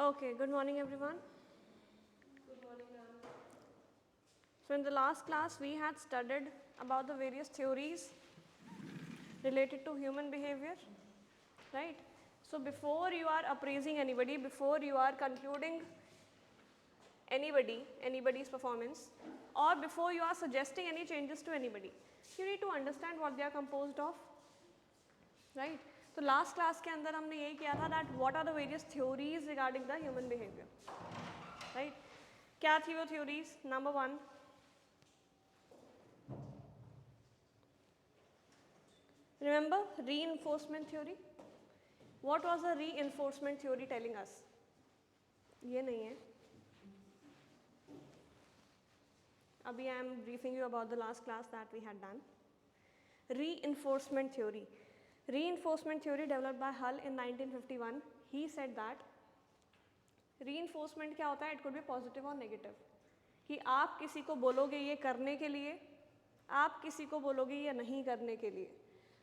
Okay, good morning everyone. Good morning, ma'am. So in the last class we had studied about the various theories related to human behavior, right? So before you are appraising anybody, before you are concluding anybody's performance, or before you are suggesting any changes to anybody, you need to understand what they are composed of, right? तो last class के अंदर हमने यही किया था that what are the various theories regarding the human behaviour, right? क्या थी वो theories? Number 1, remember reinforcement theory. What was the reinforcement theory telling us? ये नहीं है, अभी I am briefing you about the last class that we had done. Reinforcement theory. Reinforcement theory developed by Hull in 1951. He said that reinforcement क्या होता है? It could be positive or negative. कि आप किसी को बोलोगे ये करने के लिए, आप किसी को बोलोगे ये नहीं करने के लिए,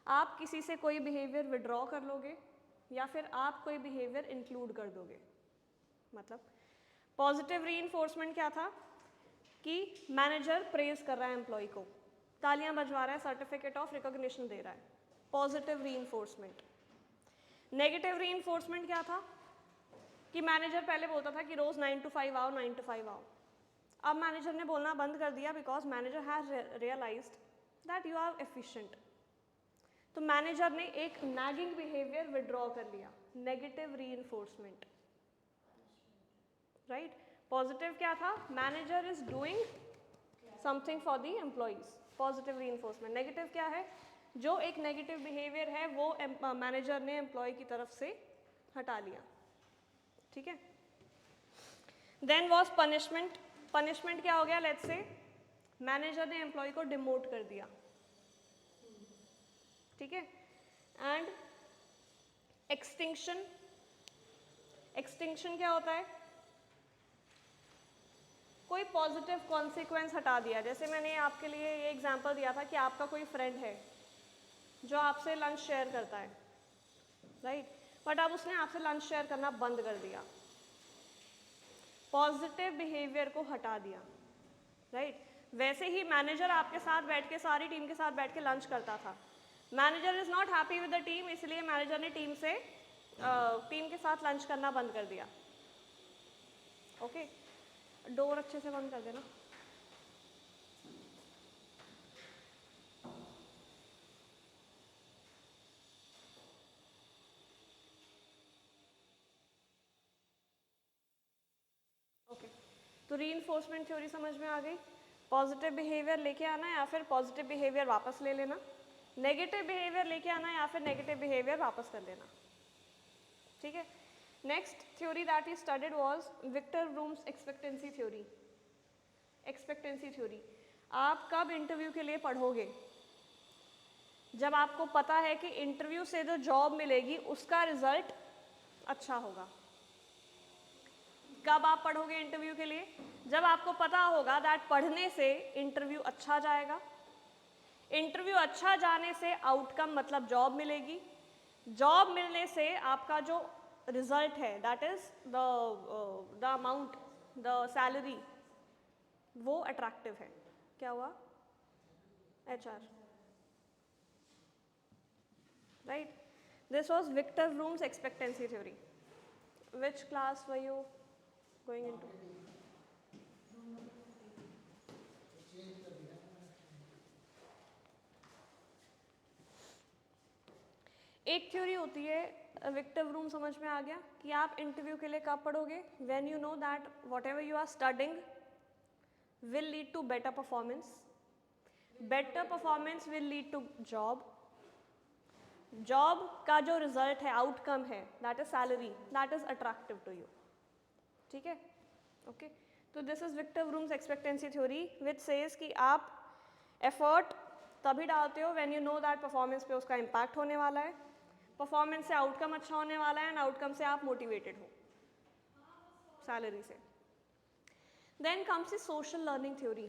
आप किसी से कोई बिहेवियर विड्रॉ कर लोगे या फिर आप कोई बिहेवियर इंक्लूड कर दोगे. मतलब पॉजिटिव रीइंफोर्समेंट क्या था कि मैनेजर प्रेज कर रहा है एम्प्लॉय को, तालियां बजवा रहा है, सर्टिफिकेट ऑफ रिकॉग्निशन दे रहा है, पॉजिटिव रीइंफोर्समेंट. नेगेटिव रीइंफोर्समेंट क्या था कि मैनेजर पहले बोलता था कि रोज 9 to 5 आओ, 9 to 5 आओ. अब मैनेजर ने बोलना बंद कर दिया because manager has realised that you are efficient. तो मैनेजर ने एक नैगिंग बिहेवियर विड्रॉ कर लिया, नेगेटिव रीइंफोर्समेंट, राइट? पॉजिटिव क्या था? Manager is doing something for the employees, positive reinforcement. Negative क्या है? जो एक नेगेटिव बिहेवियर है वो मैनेजर ने एम्प्लॉय की तरफ से हटा लिया, ठीक है? Then was punishment. पनिशमेंट क्या हो गया? लेट्स से मैनेजर ने एम्प्लॉय को डिमोट कर दिया, ठीक है? And extinction. एक्सटिंक्शन क्या होता है? कोई पॉजिटिव कॉन्सिक्वेंस हटा दिया. जैसे मैंने आपके लिए ये एग्जांपल दिया था कि आपका कोई फ्रेंड है जो आपसे लंच शेयर करता है, राइट? बट अब उसने आपसे लंच शेयर करना बंद कर दिया, पॉजिटिव बिहेवियर को हटा दिया, राइट? वैसे ही मैनेजर आपके साथ बैठ के, सारी टीम के साथ बैठ के लंच करता था. Manager is not happy with the team, इसलिए मैनेजर ने टीम के साथ लंच करना बंद कर दिया. ओके, डोर अच्छे से बंद कर देना. ओके, तो रीइंफोर्समेंट थ्योरी समझ में आ गई. पॉजिटिव बिहेवियर लेके आना या फिर पॉजिटिव बिहेवियर वापस ले लेना, नेगेटिव बिहेवियर लेके आना या फिर नेगेटिव बिहेवियर वापस कर लेना, ठीक है? Next theory that he studied was Victor Vroom's expectancy theory. Expectancy theory. आप कब इंटरव्यू के लिए पढ़ोगे? जब आपको पता है कि इंटरव्यू से जो जॉब मिलेगी उसका रिजल्ट अच्छा होगा. कब आप पढ़ोगे इंटरव्यू के लिए? जब आपको पता होगा दैट पढ़ने से इंटरव्यू अच्छा जाएगा, इंटरव्यू अच्छा जाने से आउटकम मतलब जॉब मिलेगी, जॉब मिलने से आपका जो रिजल्ट है that is the amount, the salary, वो अट्रैक्टिव है. क्या हुआ? HR, right? This was Victor Vroom's expectancy theory. Which class were you going into? एक थ्योरी होती है विक्टिव रूम. समझ में आ गया कि आप इंटरव्यू के लिए कब पढ़ोगे? When you know that whatever you are studying will lead to better performance, better performance will lead to job, job का जो रिजल्ट है, आउटकम है, that is salary, that is attractive to you, ठीक है? Okay, तो this is Victor Vroom's expectancy theory which says कि आप effort तभी डालते हो when you know that performance पे उसका इम्पैक्ट होने वाला है, परफॉर्मेंस से आउटकम अच्छा होने वाला है, एंड आउटकम से आप मोटिवेटेड हो सैलरी से. Then comes the social learning theory.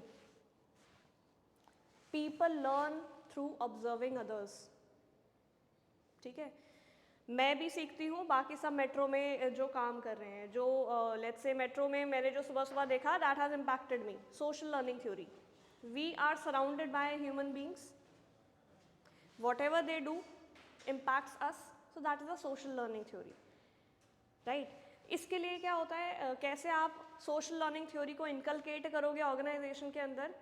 People learn through observing others, ठीक है? मैं भी सीखती हूँ, बाकी सब मेट्रो में जो काम कर रहे हैं, जो लेट्स से मेट्रो में मैंने जो सुबह सुबह देखा, that has impacted me. Social learning theory. We are surrounded by human beings, whatever they do impacts us, so that is a social learning theory, right. इसके लिए क्या होता है, कैसे आप सोशल लर्निंग थ्योरी को इनकलकेट करोगे organisation के अंदर.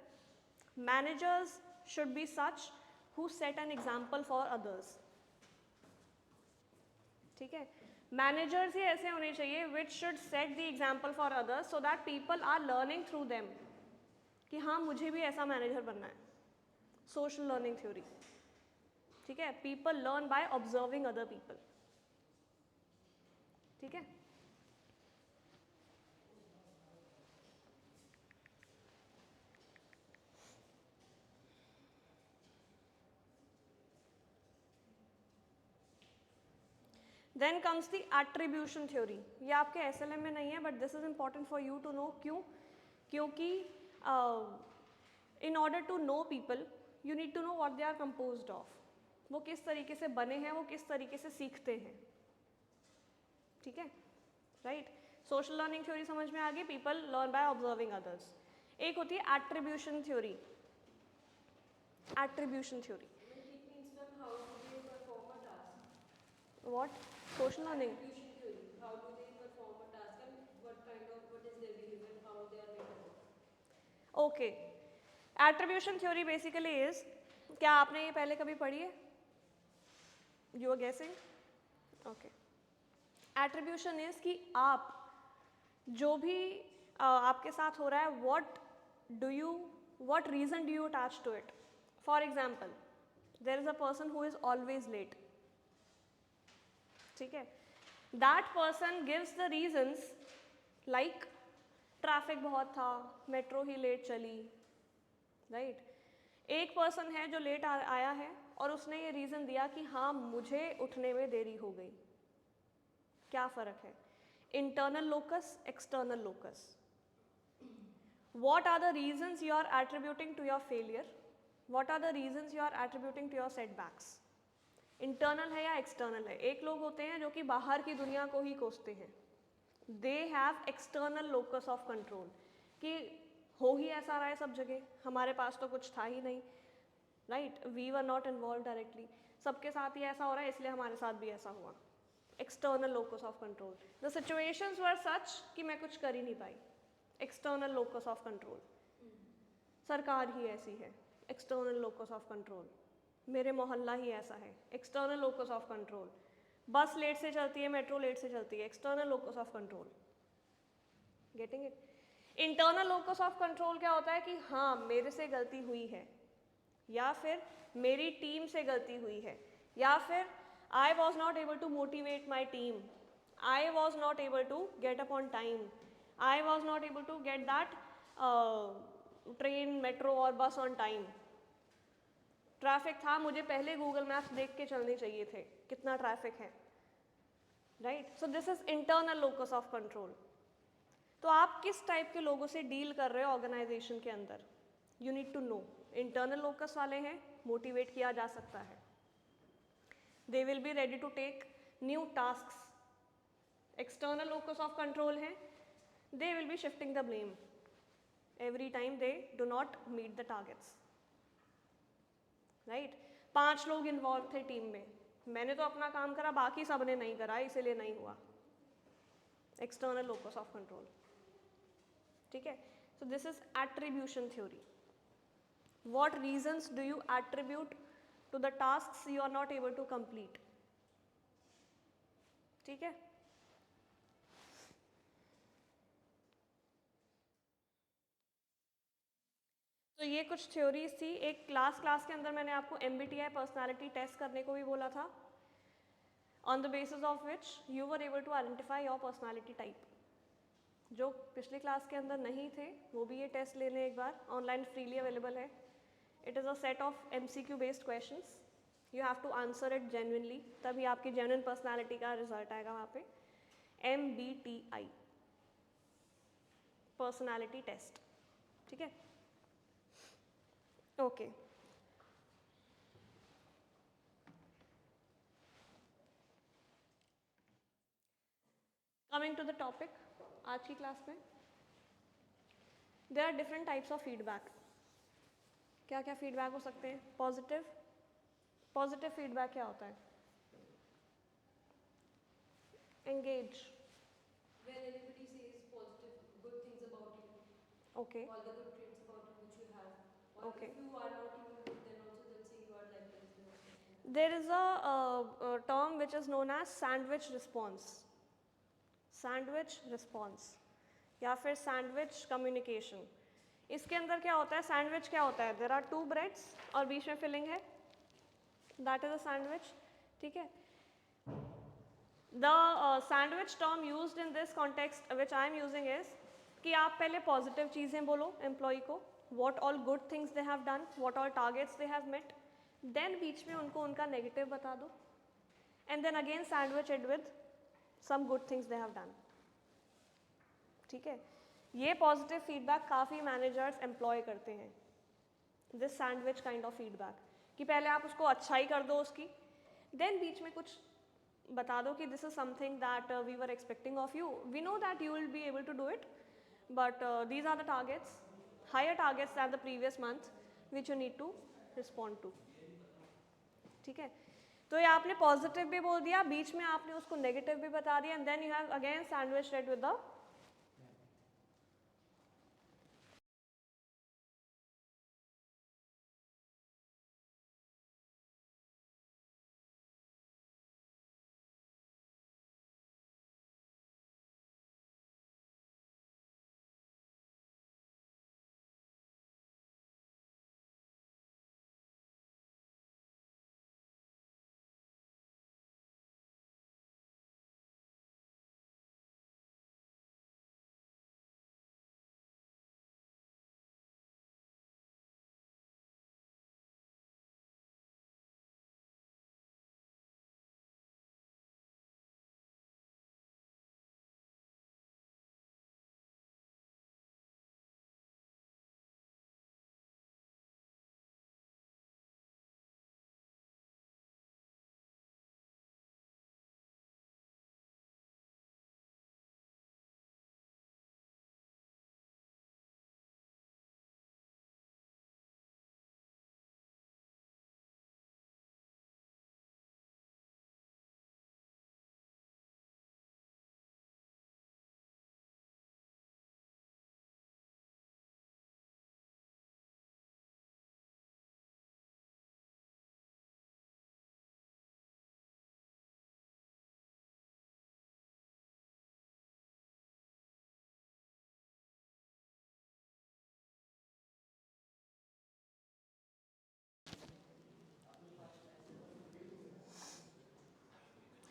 Managers should be such who set an example for others. ठीक है, मैनेजर्स ही ऐसे होने चाहिए which should set the example for others so that people are learning through them, कि हाँ मुझे भी ऐसा मैनेजर बनना है. Social learning theory. ठीक है, people learn by observing other people. ठीक है. Then comes the attribution theory. ये आपके SLM में नहीं है, but this is important for you to know. क्यों? क्योंकि in order to know people you need to know what they are composed of. वो किस तरीके से बने हैं, वो किस तरीके से सीखते हैं. ठीक है, राइट. सोशल लर्निंग थ्योरी समझ में आ गई. People learn by observing others. एक होती है attribution theory. Attribution theory. It means ma'am, how do they perform a task? What? Social learning. Attribution theory. How do they perform a task and what is their behavior, how they are made up? Okay, attribution theory basically is, क्या आपने ये पहले कभी पढ़ी है? You are गेसिंग? Okay. Attribution is कि आप जो भी आपके साथ हो रहा है, what reason do you attach to it? For example, there is a person who is always late. ठीक है, that person gives the reasons like traffic बहुत था, मेट्रो ही लेट चली, राइट. एक पर्सन है जो लेट आया है और उसने ये रीज़न दिया कि हाँ मुझे उठने में देरी हो गई. क्या फ़र्क है? Internal locus, external locus. What are the reasons you are attributing to your failure? What are the reasons you are attributing to your setbacks? Internal है या एक्सटर्नल है? एक लोग होते हैं जो कि बाहर की दुनिया को ही कोसते हैं. They have external locus of control, कि हो ही ऐसा रहा है सब जगह, हमारे पास तो कुछ था ही नहीं, right. We were not involve directly, सबके साथ ही ऐसा हो रहा है इसलिए हमारे साथ भी ऐसा हुआ. External locus of control. The situations were such कि मैं कुछ कर ही नहीं पाई. External locus of control. सरकार ही ऐसी है. External locus of control. मेरे मोहल्ला ही ऐसा है. External locus of control. Bus late से चलती है, मेट्रो लेट से चलती है. External locus of control. Getting it? Internal locus of control क्या होता है कि हाँ मेरे से गलती हुई है, या फिर मेरी टीम से गलती हुई है, या फिर I was not able to motivate my team, I was not able to get up on time, I was not able to get that train, metro और बस ऑन टाइम. ट्रैफिक था, मुझे पहले गूगल मैप्स देख के चलने चाहिए थे कितना ट्रैफिक है, right. So this is internal locus of control. तो आप किस टाइप के लोगों से डील कर रहे हो ऑर्गेनाइजेशन के अंदर, you need to know. Internal locus वाले हैं, मोटिवेट किया जा सकता है. They will be ready to take new tasks. External locus of control है, they will be shifting the blame every time they do not meet the targets, right. 5 लोग involve थे team में, मैंने तो अपना काम करा, बाकी सब ने नहीं करा, इसीलिए नहीं हुआ. External locus of control. ठीक है. सो this is attribution theory. What reasons do you attribute to the tasks you are not able to complete? ठीक है. तो ये कुछ थ्योरीज थी. एक क्लास के अंदर मैंने आपको MBTI पर्सनालिटी टेस्ट करने को भी बोला था, on the basis of which you were able to identify your personality type. जो पिछली क्लास के अंदर नहीं थे वो भी ये टेस्ट ले लें एक बार, ऑनलाइन फ्रीली अवेलेबल है. It is a set of MCQ based questions. You have to answer it genuinely. तभी आपकी genuine personality का रिजल्ट आएगा वहाँ पे. MBTI personality test. ठीक है. Okay. Coming to the topic आज की क्लास में, there are different types of feedback. क्या क्या फीडबैक हो सकते हैं? पॉजिटिव. पॉजिटिव फीडबैक क्या होता है? Engage. When anybody says positive, good things about you, okay. all the good traits about you which you have, or Okay. if you are not even good, then also they'll say you are like this. There is a term which is known as sandwich response. Sandwich response या फिर sandwich communication. इसके अंदर क्या होता है? Sandwich क्या होता है? देर आर 2 ब्रेड्स और बीच में फिलिंग है, दैट इज अ सैंडविच. ठीक है. The sandwich term used in this context which I am using is कि आप पहले पॉजिटिव चीज़ें बोलो एम्प्लॉय को, what all good things they have done, what all targets they have met, then बीच में उनको उनका नेगेटिव बता दो, and then again sandwich it with some good things they have done. ठीक है. ये पॉजिटिव फीडबैक काफ़ी मैनेजर्स एम्प्लॉय करते हैं, this sandwich kind of feedback, कि पहले आप उसको अच्छाई कर दो उसकी, देन बीच में कुछ बता दो कि this is something that we were expecting of you, we know that you will be able to do it, but these are the targets, higher targets than the previous month which you need to respond to. ठीक है. तो ये आपने positive भी बोल दिया, बीच में आपने उसको नेगेटिव भी बता दिया, and then you have again sandwiched with the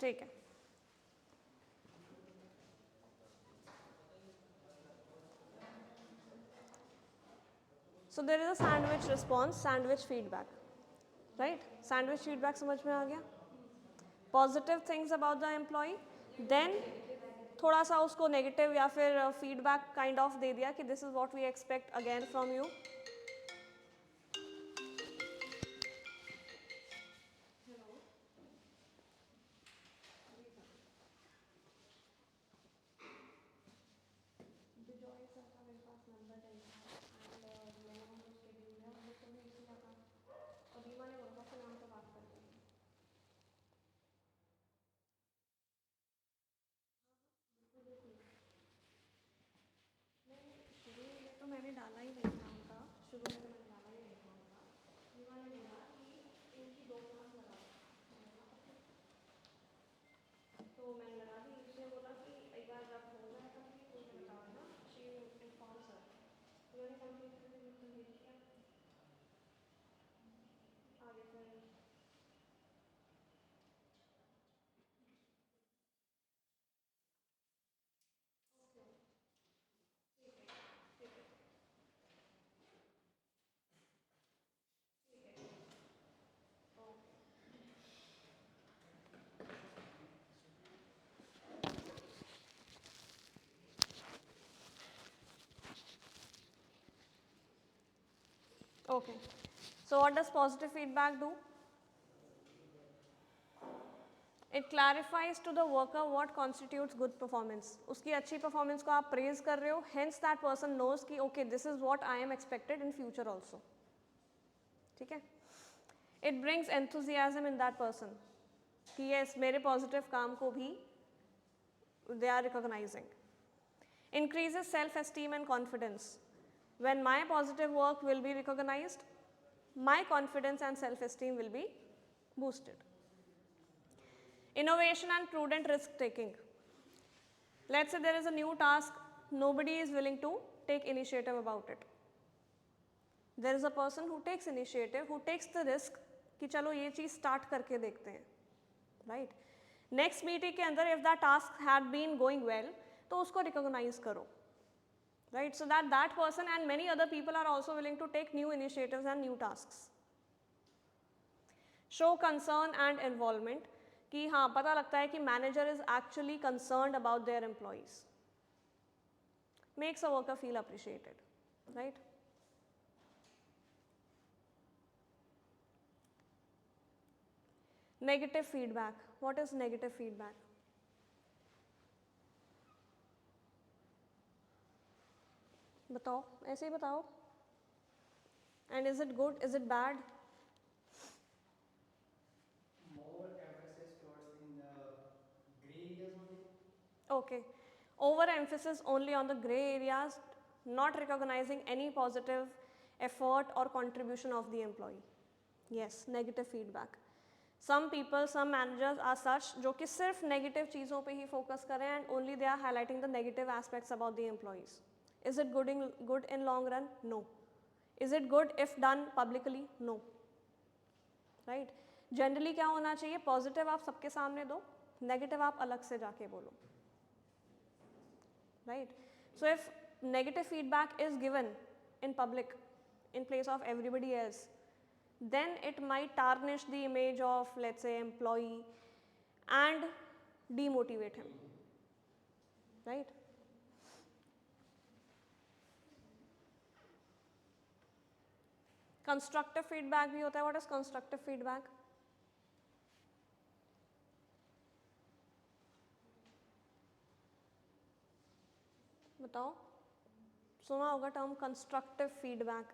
ठीक है. So there is a sandwich response, sandwich feedback, right. Sandwich feedback समझ में आ गया. Positive things about the employee, then थोड़ा सा उसको नेगेटिव या फिर फीडबैक काइंड ऑफ दे दिया कि this is what we expect again from you. तो मैंने डाला ही नहीं था उनका, शुरू में तो मैंने डाला ही नहीं था उनका. दीवा ने बोला कि इनकी 2 क्लास लगा, तो मैंने लगा दी. उसने बोला कि एक बार जब हो जाए कंप्लीट तो मुझे बता देना, शी इन्फॉर्म सर. तो मैंने कंप्लीट करके बिल्कुल भेज दिया. आगे फिर okay. So what does positive feedback do? It clarifies to the worker what constitutes good performance. उसकी अच्छी परफॉर्मेंस को आप प्रेज कर रहे हो, हेंस दैट पर्सन नोज कि okay this is what I am expected in future also. ठीक है. It brings enthusiasm in that person कि यस मेरे पॉजिटिव काम को भी they are recognising. Increases self-esteem and confidence. When my positive work will be recognized, my confidence and self-esteem will be boosted. Innovation and prudent risk-taking. Let's say there is a new task, nobody is willing to take initiative about it. There is a person who takes initiative, who takes the risk कि चलो ये चीज़ start करके देखते हैं, right? Next meeting के अंदर if that task had been going well, तो उसको recognize करो, right? So that that person and many other people are also willing to take new initiatives and new tasks. Show concern and involvement कि हाँ पता लगता है कि manager is actually concerned about their employees. Makes a worker feel appreciated, right? Negative feedback. What is negative feedback? बताओ, ऐसे ही बताओ. And is it good? Is it bad? More emphasis towards in the gray areas only. Okay. Overemphasis only on the gray areas, not recognizing any positive effort or contribution of the employee. Yes, negative feedback. Some people, some managers are such जो कि सिर्फ negative चीज़ों पे ही focus करें and only they are highlighting the negative aspects about the employees. Is it good in long run? No. Is it good if done publicly? No. Right? Generally क्या होना चाहिए? Positive आप सबके सामने दो, negative आप अलग से जाके बोलो. Right? So if negative feedback is given in public, in place of everybody else, then it might tarnish the image of, let's say, employee and demotivate him. Right? Constructive feedback भी होता है. What is constructive feedback? बताओ, सुना होगा term constructive feedback.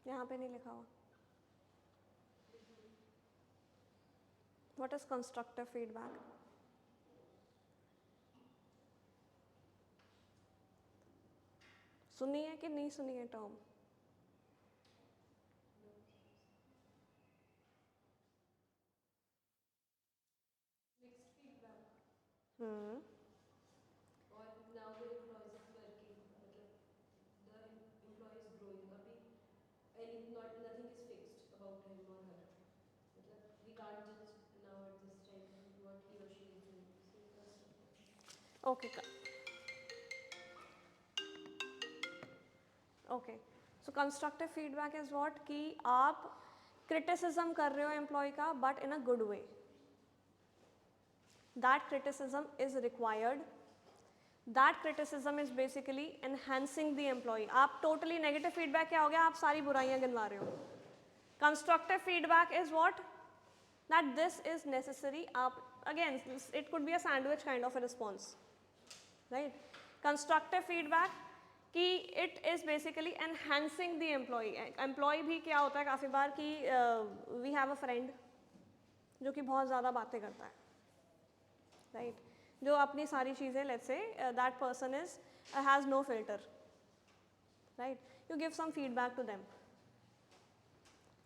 यहाँ पे नहीं लिखा हुआ. What is constructive feedback? सुनी है कि नहीं सुनी है term? Mixed feedback. Hmm. Or now the employees is working, मतलब the employee is growing. अभी nothing is fixed about him or her. मतलब we can't judge now at this time what he or she is doing. So constructive. Okay. Okay. So constructive feedback is what कि आप criticism कर रहे हो employee का but in a good way. That criticism is required. That criticism is basically enhancing the employee. आप totally negative feedback क्या हो गया? आप सारी बुराइयां गिनवा रहे हो. Constructive feedback is what? That this is necessary. आप again it could be a sandwich kind of a response, right? Constructive feedback कि it is basically enhancing the employee. Employee भी क्या होता है काफ़ी बार कि we have a friend जो कि बहुत ज़्यादा बातें करता है, right? जो अपनी सारी चीज़ें let's say that person is has no filter, right? You give some feedback to them.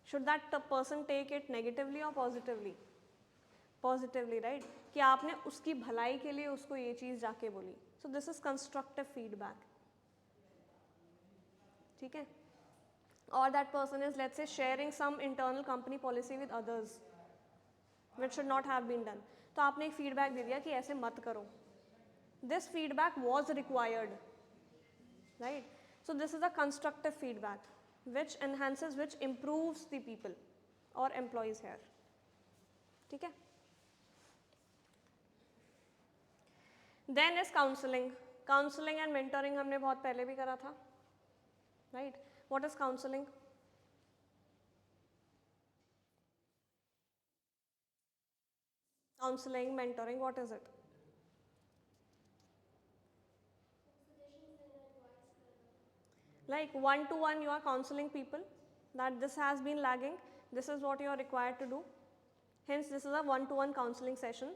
Should that person take it negatively or positively? Positively, right? कि आपने उसकी भलाई के लिए उसको ये चीज़ जाके बोली. So this is constructive feedback. ठीक है? Or that person is let's say sharing some internal company policy with others, which should not have been done. तो आपने एक feedback दे दिया कि ऐसे मत करो. This feedback was required, right? So this is a constructive feedback, which enhances, which improves the people or employees here. ठीक है? Then is counseling. Counselling and mentoring हमने बहुत पहले भी करा था, right? What is counselling? Counselling, mentoring, what is it? Like one to one you are counseling people that this has been lagging, this is what you are required to do, hence this is a one to one counseling session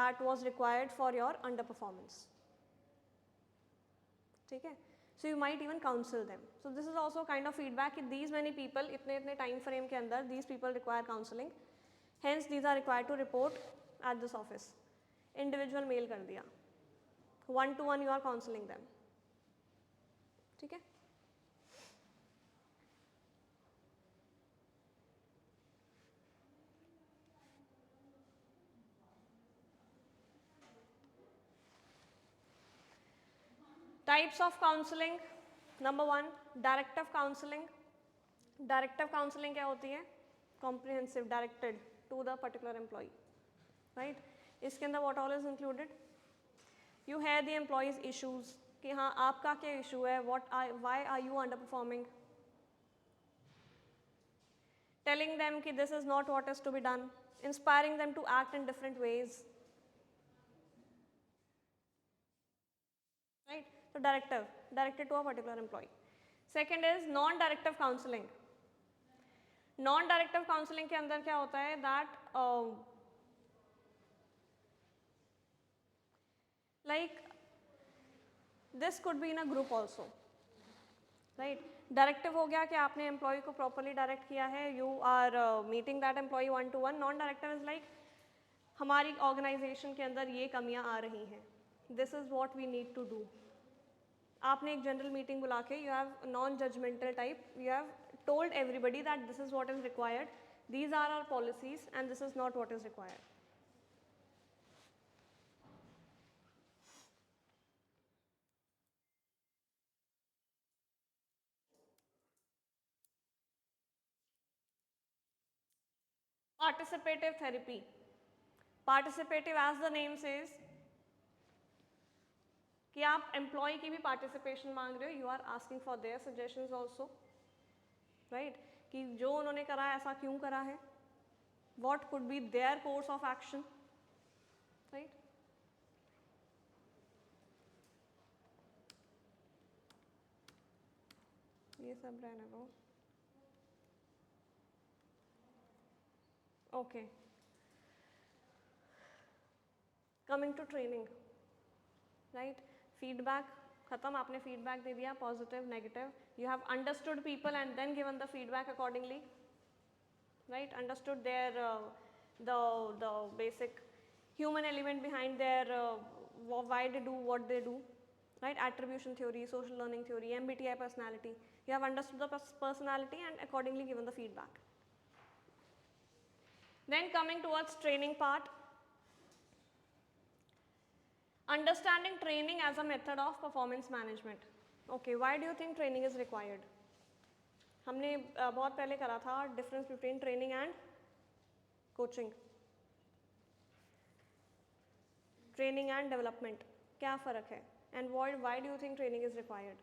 that was required for your underperformance. ठीक है? So you might even counsel them. So this is also kind of feedback कि these many people इतने इतने time frame के अंदर these people require counseling, hence these are required to report at this office. Individual mail कर दिया, one to one you are counseling them. ठीक है? Types of counseling, number 1 directive counseling. Directive counseling क्या होती है? Comprehensive, directed to the particular employee, right? इसके अंदर what all is included? You hear the employee's issues कि हाँ आपका क्या issue है, why are you underperforming? Telling them कि this is not what is to be done, inspiring them to act in different ways, right? So directive, directed to a particular employee. Second is non-directive counseling. Non-directive counseling के अंदर क्या होता है that like this could be in a group also, right? Directive हो गया कि आपने employee को properly direct किया है, you are meeting that employee one to one. Non-directive is like हमारी organization के अंदर ये कमियां आ रही हैं, this is what we need to do. आपने एक जनरल मीटिंग बुला के you have non judgemental type, you have told everybody that this is what is required, these are our policies and this is not what is required. Participative therapy. Participative as the name says कि आप employee की भी participation मांग रहे हो, you are asking for their suggestions also, right? कि जो उन्होंने करा है ऐसा क्यों करा है, what could be their course of action, right? ये सब रहने दो. Okay, coming to training, right? Feedback खत्म, आपने फीडबैक दे दिया, positive negative, you have understood people and then given the feedback accordingly, right? Understood there the basic human element behind their why they do what they do, right? Attribution theory, social learning theory, MBTI personality. You have understood the personality and accordingly given the feedback. Then coming towards training part, understanding training as a method of performance management. Okay, why do you think training is required? हमने बहुत पहले करा था difference between training and coaching. Training and development क्या फ़र्क है, and why do you think training is required?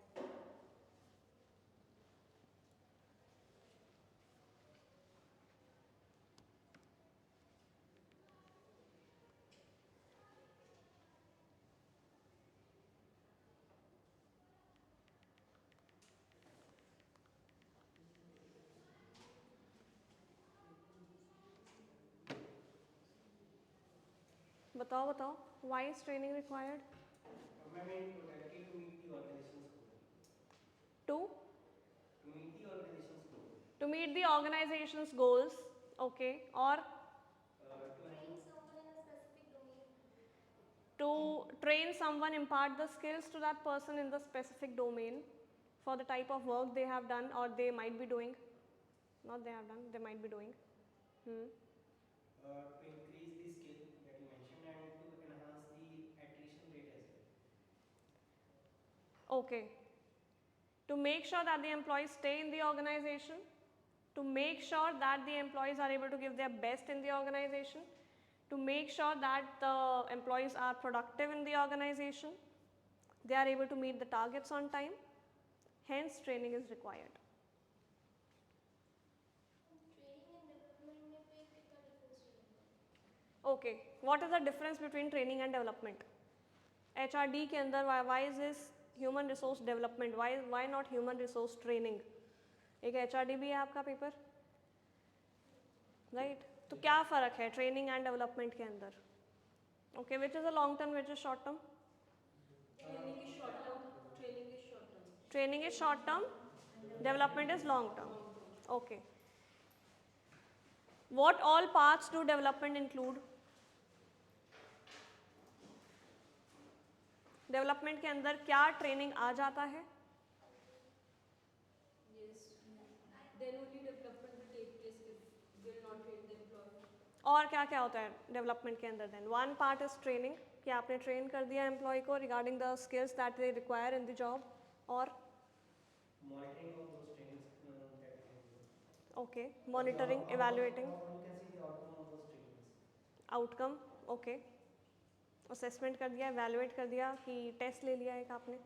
बताओ बताओ, why is training required? In totality to meet the organization's goal. To meet the organization's goal. To meet the organization's goals, okay, or Train someone in a specific domain. to train someone, impart the skills to that person in the specific domain for the type of work they have done or they might be doing. Not they have done, they might be doing. To increase the skill that you mentioned and to enhance the attrition rate as well. Okay. To make sure that the employees stay in the organization, to make sure that the employees are able to give their best in the organization, to make sure that the employees are productive in the organization, they are able to meet the targets on time, hence training is required. Okay, what is the difference between training and development? HRD के अंदर why is this human resource development, why not human resource training? एक HRD भी है आपका paper, right? तो क्या फ़र्क है ट्रेनिंग एंड डेवलपमेंट के अंदर? Okay, which is a long term, which is short term? Training is short term. Training is short term. Training is short term, development is long term. Okay, what all paths do development include? Development के अंदर क्या training आ जाता है? Yes. Then only development will take place if we will not train the employee. और क्या क्या होता है डेवलपमेंट के अंदर? Then one part is training, कि आपने ट्रेन कर दिया एम्प्लॉय को regarding the skills that they require in the job. और Monitoring of those trainings that we can do. Okay, monitoring, evaluating, How you can see the outcome of those trainings. Outcome. Okay, assessment कर दिया, evaluate कर दिया कि test ले लिया एक आपने,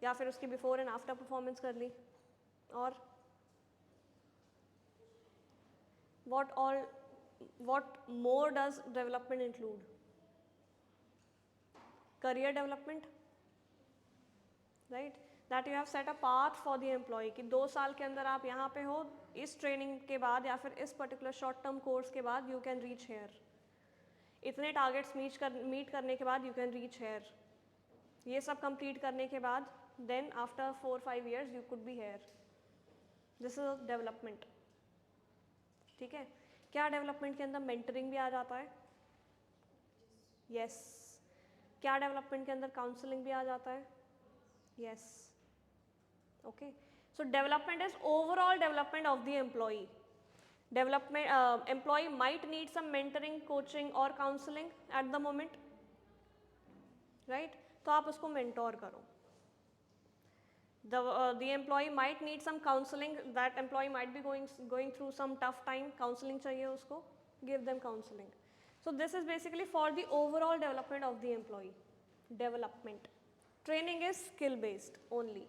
या फिर उसकी बिफोर एंड आफ्टर परफॉर्मेंस कर ली. और what more does development include? Career development, right? That you have set a path for the employee कि 2 साल के अंदर आप यहाँ पे हो, इस ट्रेनिंग के बाद या फिर इस पर्टिकुलर शॉर्ट टर्म कोर्स के बाद यू कैन रीच हेयर, इतने टारगेट्स मीट करने के बाद यू कैन रीच हेयर, ये सब कंप्लीट करने के बाद then after 4-5 years you could be here. This is development. ठीक है, क्या डेवलपमेंट के अंदर मेंटरिंग भी आ जाता है? यस. क्या डेवलपमेंट के अंदर काउंसलिंग भी आ जाता है? Yes. Okay, so development is overall development of the employee. Development employee might need some mentoring, coaching और counselling at the moment, right? तो आप उसको मेंटोर करो. The employee might need some counseling, that employee might be going through some tough time, counseling चाहिए उसको, give them counseling. So this is basically for the overall development of the employee. Development. Training is skill based only.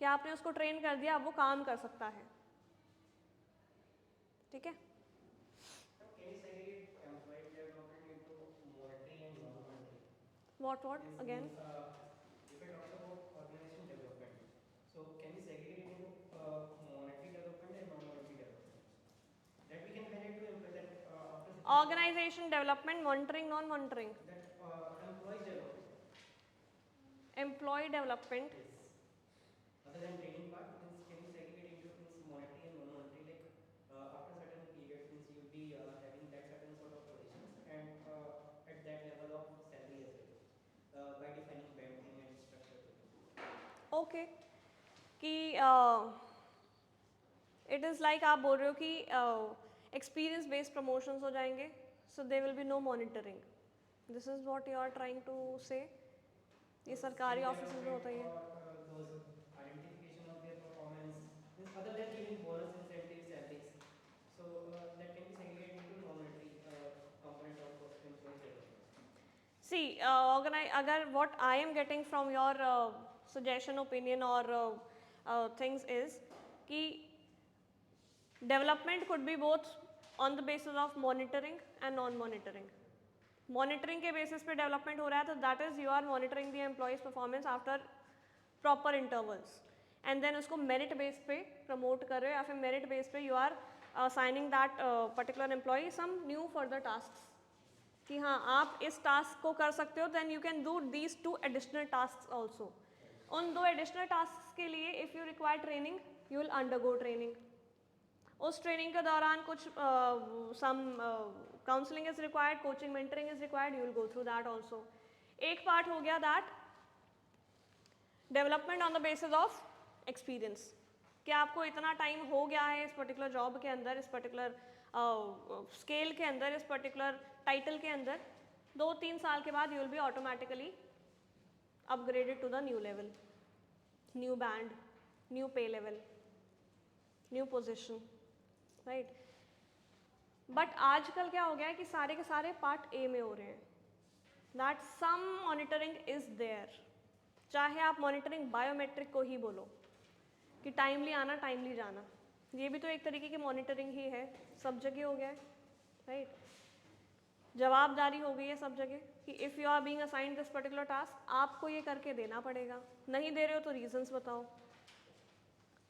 क्या आपने उसको train कर दिया, अब वो काम कर सकता है. ठीक है? Can you segregate employee development into monetary and non-monetary? What again? If I talk about organization development, so can we segregate it into monetary development and non-monetary development? That we can highlight to employee that after Organization development, monitoring, non-monitoring. that employees development. Employee development. Yes. Other than training part, can you segregate into monetary and non-monetary? Like after certain period, means you'll be having that certain sort of positions and at that level of salary as well by defining banding and structure. Okay, कि it is like आप बोल रहे हो कि experience based promotions हो जाएंगे, so they will be no monitoring. This is what you are trying to say. ये सरकारी ऑफिस में होता ही है. Those identification of their performance, means other than giving bonus incentives, salaries. So that can be segregated into non-monetary component of employee development. सी अगर what I am getting from your suggestion, opinion or things is कि development could be both on the basis of monitoring and non-monitoring. Monitoring के basis पे development हो रहा है तो that is you are monitoring the employees performance after proper intervals and then उसको merit base पे promote कर रहे हो या फिर merit base पे you are assigning that particular employee some new further tasks कि हाँ आप इस टास्क को कर सकते हो, then you can do these 2 additional task also. उन 2 एडिशनल टास्क के लिए if you require training you will undergo training. उस ट्रेनिंग के दौरान कुछ some counselling is required, coaching, mentoring is required, you will go through that also. एक part हो गया that development on the basis of experience, कि आपको इतना टाइम हो गया है इस पर्टिकुलर जॉब के अंदर, इस पर्टिकुलर स्केल के अंदर, इस पर्टिकुलर टाइटल के अंदर, 2-3 साल के बाद you will be automatically upgraded to the new level, new band, new pay level, new position, right? But आजकल क्या हो गया है कि सारे के सारे पार्ट ए में हो रहे हैं, that some monitoring is there. चाहे आप मॉनिटरिंग बायोमेट्रिक को ही बोलो कि टाइमली आना टाइमली जाना, ये भी तो एक तरीके की मॉनिटरिंग ही है, सब जगह हो गया है, राइट। जवाबदारी हो गई है सब जगह कि if you are being assigned this particular task, आपको ये करके देना पड़ेगा, नहीं दे रहे हो तो रीजंस बताओ।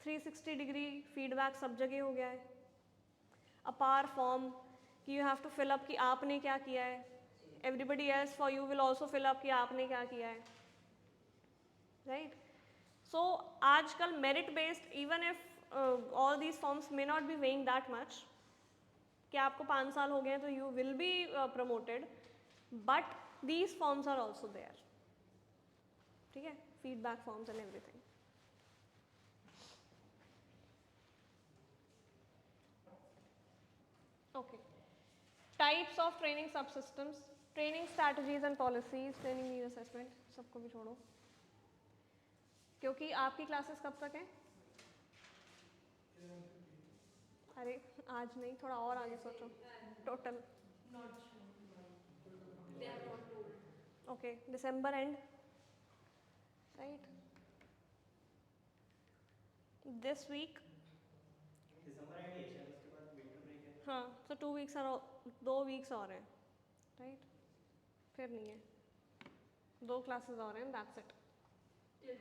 360 डिग्री फीडबैक सब जगह हो गया है। अपार फॉर्म कि you have to fill up कि आपने क्या किया है, everybody else for you will also fill up कि आपने क्या किया है, राइट। सो आजकल merit based, even if all these forms may not be weighing that much कि आपको 5 साल हो गए तो you will be promoted, but these forms are also there, ठीक है, feedback forms and everything. Okay, types of training subsystems, training strategies and policies, training need assessment, सबको भी छोड़ो क्योंकि आपकी क्लासेस कब तक हैं? अरे आज नहीं, थोड़ा और आगे सोचो, total. Not sure. They have not told. Okay, December end, right, this week, December end ही है, उसके बाद विंटर ब्रेक है। हाँ, तो 2 वीक्स और 2 वीक्स और हैं, राइट, फिर नहीं है, 2 क्लासेस और हैं, that's it. Till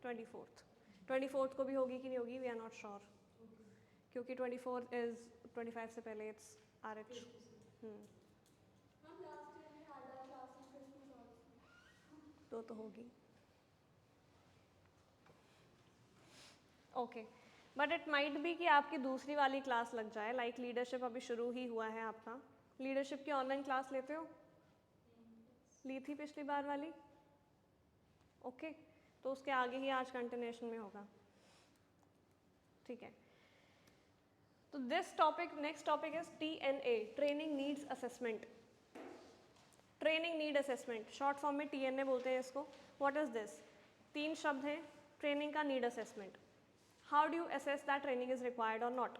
24th. 24th को भी होगी कि नहीं होगी, वी आर नॉट श्योर, क्योंकि 24 इज 25 से पहले it's RH। Ma'am, last year we had our class in Christmas also. तो होगी, okay, but it might be कि आपकी दूसरी वाली क्लास लग जाए, लाइक लीडरशिप अभी शुरू ही हुआ है आपका। लीडरशिप की ऑनलाइन क्लास लेते हो? ली थी पिछली बार वाली, ओके, तो उसके आगे ही आज कंटिन्यूएशन में होगा, ठीक है। तो this topic, next topic is TNA, training needs assessment. Training need assessment, short form में TNA बोलते हैं इसको। What is this? 3 शब्द हैं, ट्रेनिंग का need assessment. How do you assess that training is required और not?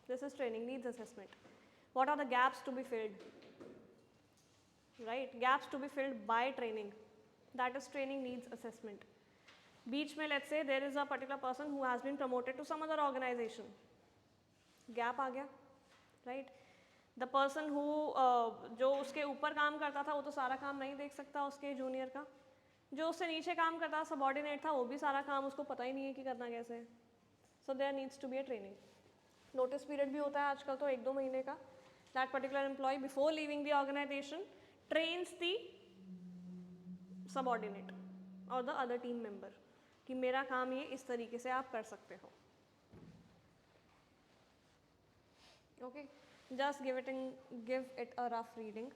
This is training needs assessment. What are the gaps to be filled? Right, gaps to be filled by training, that is training needs assessment. बीच में let's say there is a particular person who has been promoted to some other organisation, gap आ गया, right. The person who जो उसके ऊपर काम करता था वो तो सारा काम नहीं देख सकता उसके जूनियर का, जो उससे नीचे काम करता था, सबॉर्डिनेट था, वो भी सारा काम उसको पता ही नहीं है कि करना कैसे है। So there needs to be a training. Notice period भी होता है आजकल तो 1-2 महीने का। That particular employee before leaving the organisation trains the subordinate और द अदर टीम मेंबर कि मेरा काम ये इस तरीके से आप कर सकते हो, okay. Just give it a rough reading.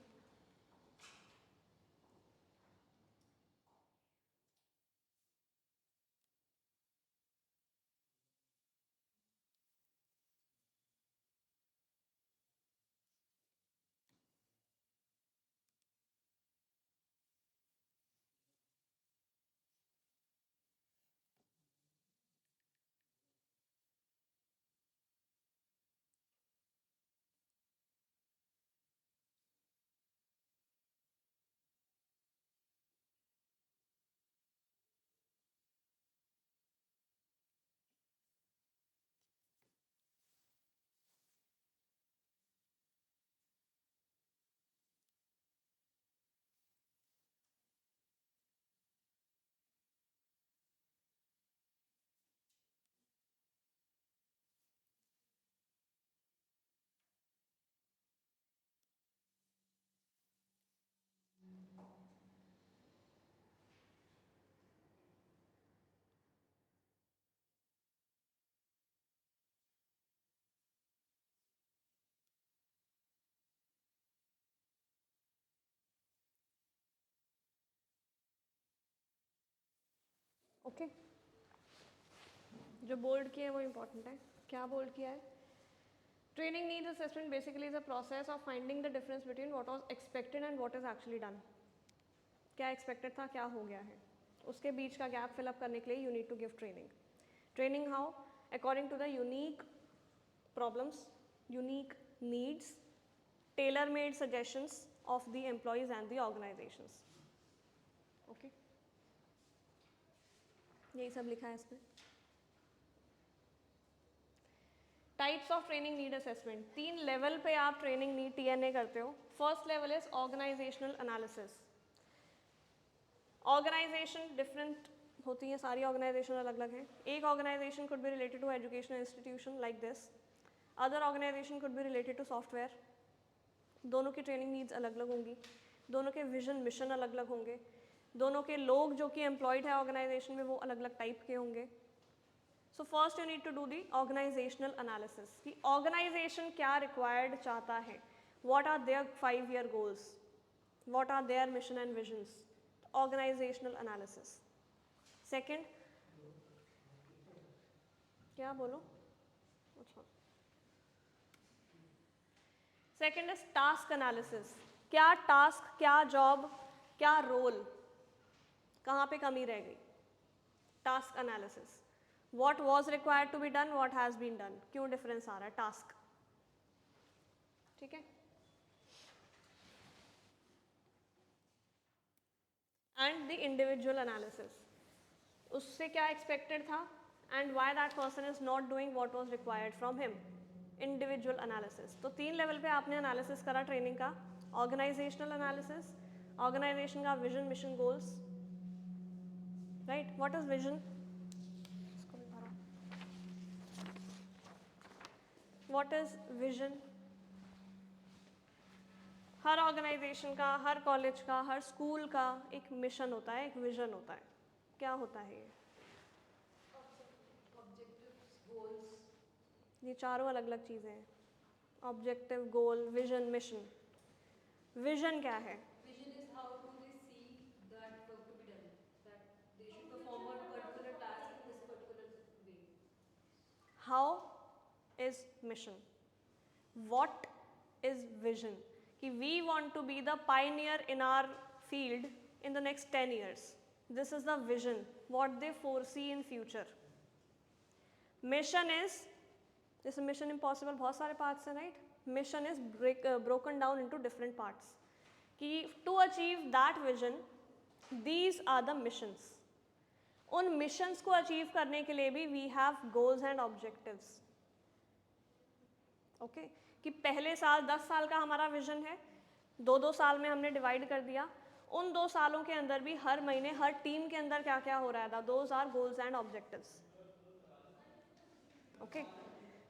Okay, जो बोल्ड किया है वो इम्पॉर्टेंट है। क्या बोल्ड किया है? Training needs assessment basically is a process of finding the difference between what was expected and what is actually done. क्या expected था, क्या हो गया है, उसके बीच का गैप फिलअप करने के लिए you need to give training. Training how? According to the unique problems, unique needs, tailor made suggestions of the employees and the organizations, okay. यही सब लिखा है इसमें। Types of training need assessment, 3 level पे आप ट्रेनिंग नीड TNA करते हो। First level is organisational analysis. Organisation different होती है, सारी ऑर्गेनाइजेशन अलग अलग हैं। एक organisation could be related to educational institution like this, other organisation could be related to software. दोनों की ट्रेनिंग नीड्स अलग अलग होंगी, दोनों के विजन मिशन अलग अलग होंगे, दोनों के लोग जो कि एम्प्लॉयड है ऑर्गेनाइजेशन में वो अलग अलग टाइप के होंगे। So first you need to do the organisational analysis कि ऑर्गेनाइजेशन क्या रिक्वायर्ड चाहता है, what are their 5-year goals, what are their mission and visions, organisational analysis. Second, क्या बोलो, अच्छा, सेकेंड इज टास्क एनालिसिस। क्या टास्क, क्या जॉब, क्या रोल, कहाँ पे कमी रह गई, task analysis. What was required to be done, what has been done, क्यों डिफरेंस आ रहा है, टास्क। ठीक है। एंड द इंडिविजुअल एनालिसिस, उससे क्या एक्सपेक्टेड था and why that person is not doing what was required from him, individual analysis. तो 3 लेवल पे आपने एनालिसिस करा ट्रेनिंग का, ऑर्गेनाइजेशनल एनालिसिस, ऑर्गेनाइजेशन का vision mission goals, right. What is vision, what is vision, हर organisation का, हर college का, हर स्कूल का एक मिशन होता है, एक विजन होता है। क्या होता है ये? Objectives, goals. ये चारों अलग अलग चीज़ें हैं, ऑब्जेक्टिव, गोल, विजन, मिशन। विजन क्या है? Vision is how do they see that work to be done, that they should perform a particular task in this particular way. How is mission, what is vision, कि we want to be the pioneer in our field in the next 10 years. This is the vision, what they foresee in future. Mission is, जैसे Mission Impossible बहुत सारे parts हैं, right. Mission is broken down into different parts, कि to achieve that vision these are the missions. उन missions को achieve करने के लिए भी we have goals and objectives. Okay, कि पहले साल 10 साल का हमारा विजन है, 2-2 साल में हमने डिवाइड कर दिया। उन 2 सालों के अंदर भी हर महीने हर टीम के अंदर क्या क्या हो रहा था, those are goals and objectives. Okay,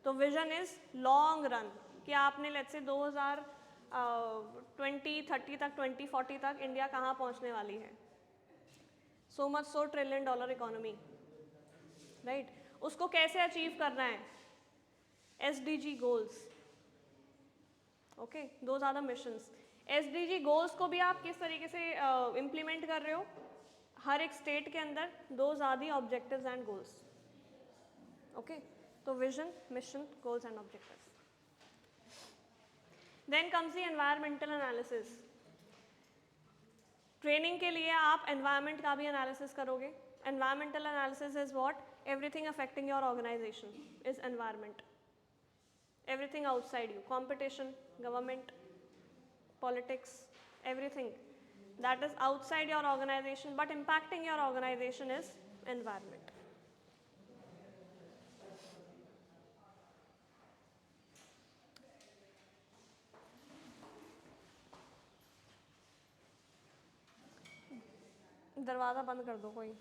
तो विजन इज लॉन्ग रन, कि आपने लेट्स से 2030 तक, 2040 तक इंडिया कहाँ पहुँचने वाली है, so much $100 trillion economy, right. उसको कैसे अचीव करना है, SDG goals. Okay, those are the missions. SDG goals को भी आप किस तरीके से इम्प्लीमेंट कर रहे हो हर एक स्टेट के अंदर, those are the objectives and goals. Okay, तो vision, mission, goals and objectives. Then comes the environmental analysis. Training के लिए आप एनवायरनमेंट का भी एनालिसिस करोगे। Environmental analysis is what, everything affecting your organisation is environment. Everything outside you, competition, government, politics, everything that is outside your organization but impacting your organization is environment. दरवाज़ा बंद कर दो कोई।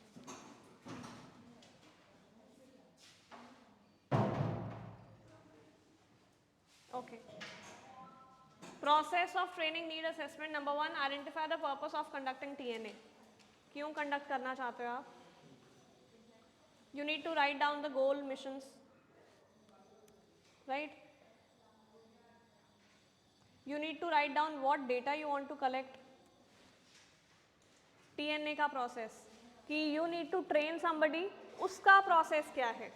Okay. Process of training need assessment. Number 1, identify the purpose of conducting TNA. क्यों conduct करना चाहते हो आप? You need to write down the goal, missions, right? You need to write down what data you want to collect. TNA का process, कि you need to train somebody, उसका process क्या है?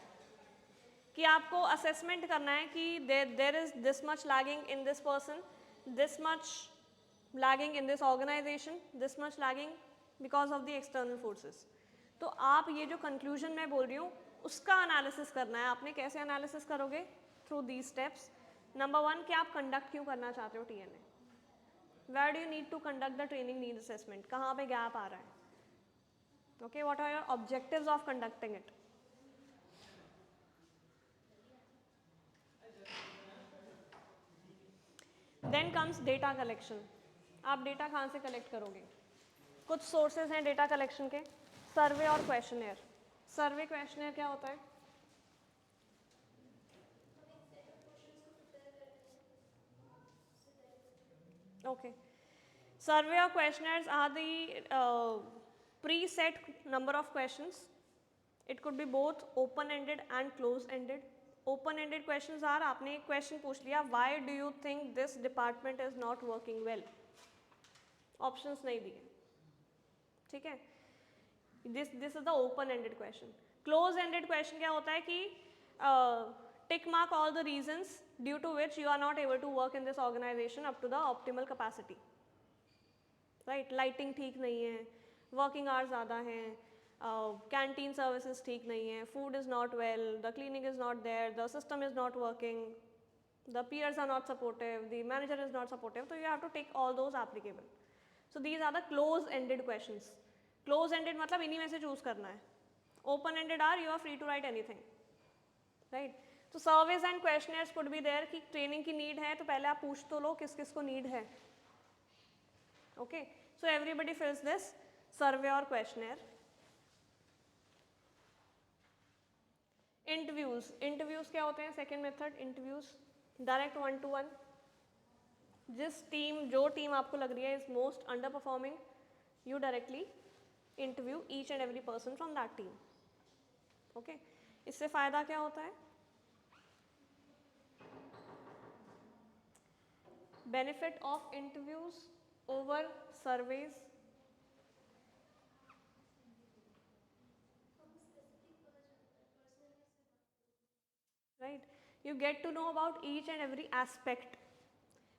कि आपको assessment करना है कि there is this much lagging in this person, this much lagging in this organization, this much lagging because of the external forces. तो आप ये जो conclusion मैं बोल रही हूँ उसका analysis करना है आपने। कैसे analysis करोगे? Through these steps. Number 1, कि आप conduct क्यों करना चाहते हो TNA? Where do you need to conduct the training need assessment? कहाँ पे gap आ रहा है? Okay, what are your objectives of conducting it? Then comes data collection. आप डेटा कहाँ से कलेक्ट करोगे? कुछ सोर्सेज हैं डेटा कलेक्शन के, सर्वे और क्वेश्चनेयर. सर्वे क्वेश्चनेयर क्या होता है? Okay. Survey or questionnaires are the preset number of questions. It could be both open-ended and close-ended. Open-ended questions are आपने एक question पूछ लिया, why do you think this department is not working well? Options नहीं दिए, ठीक है? This is the open-ended question. Close-ended question क्या होता है कि tick mark all the reasons due to which you are not able to work in this organization up to the optimal capacity. Right? Lighting ठीक नहीं है, working hours ज़्यादा हैं, canteen services ठीक नहीं है, food is not well, the cleaning is not there, the system is not working, the peers are not supportive, the manager is not supportive. So you have to take all those applicable. So these are the close-ended questions. Close-ended मतलब इन्हीं में से choose करना है. Open-ended are you are free to write anything. Right? तो surveys and questionnaires could be there कि training की need है तो पहले आप पूछ तो लो किस किस को नीड है. Okay, so everybody fills this survey और क्वेश्चनर. इंटरव्यूज. इंटरव्यूज क्या होते हैं? Second method interviews direct 1-to-1. जो टीम आपको लग रही है is most underperforming, you directly interview each and every person from that team. Okay, इससे फायदा क्या होता है? Benefit of interviews over surveys. Right? You get to know about each and every aspect.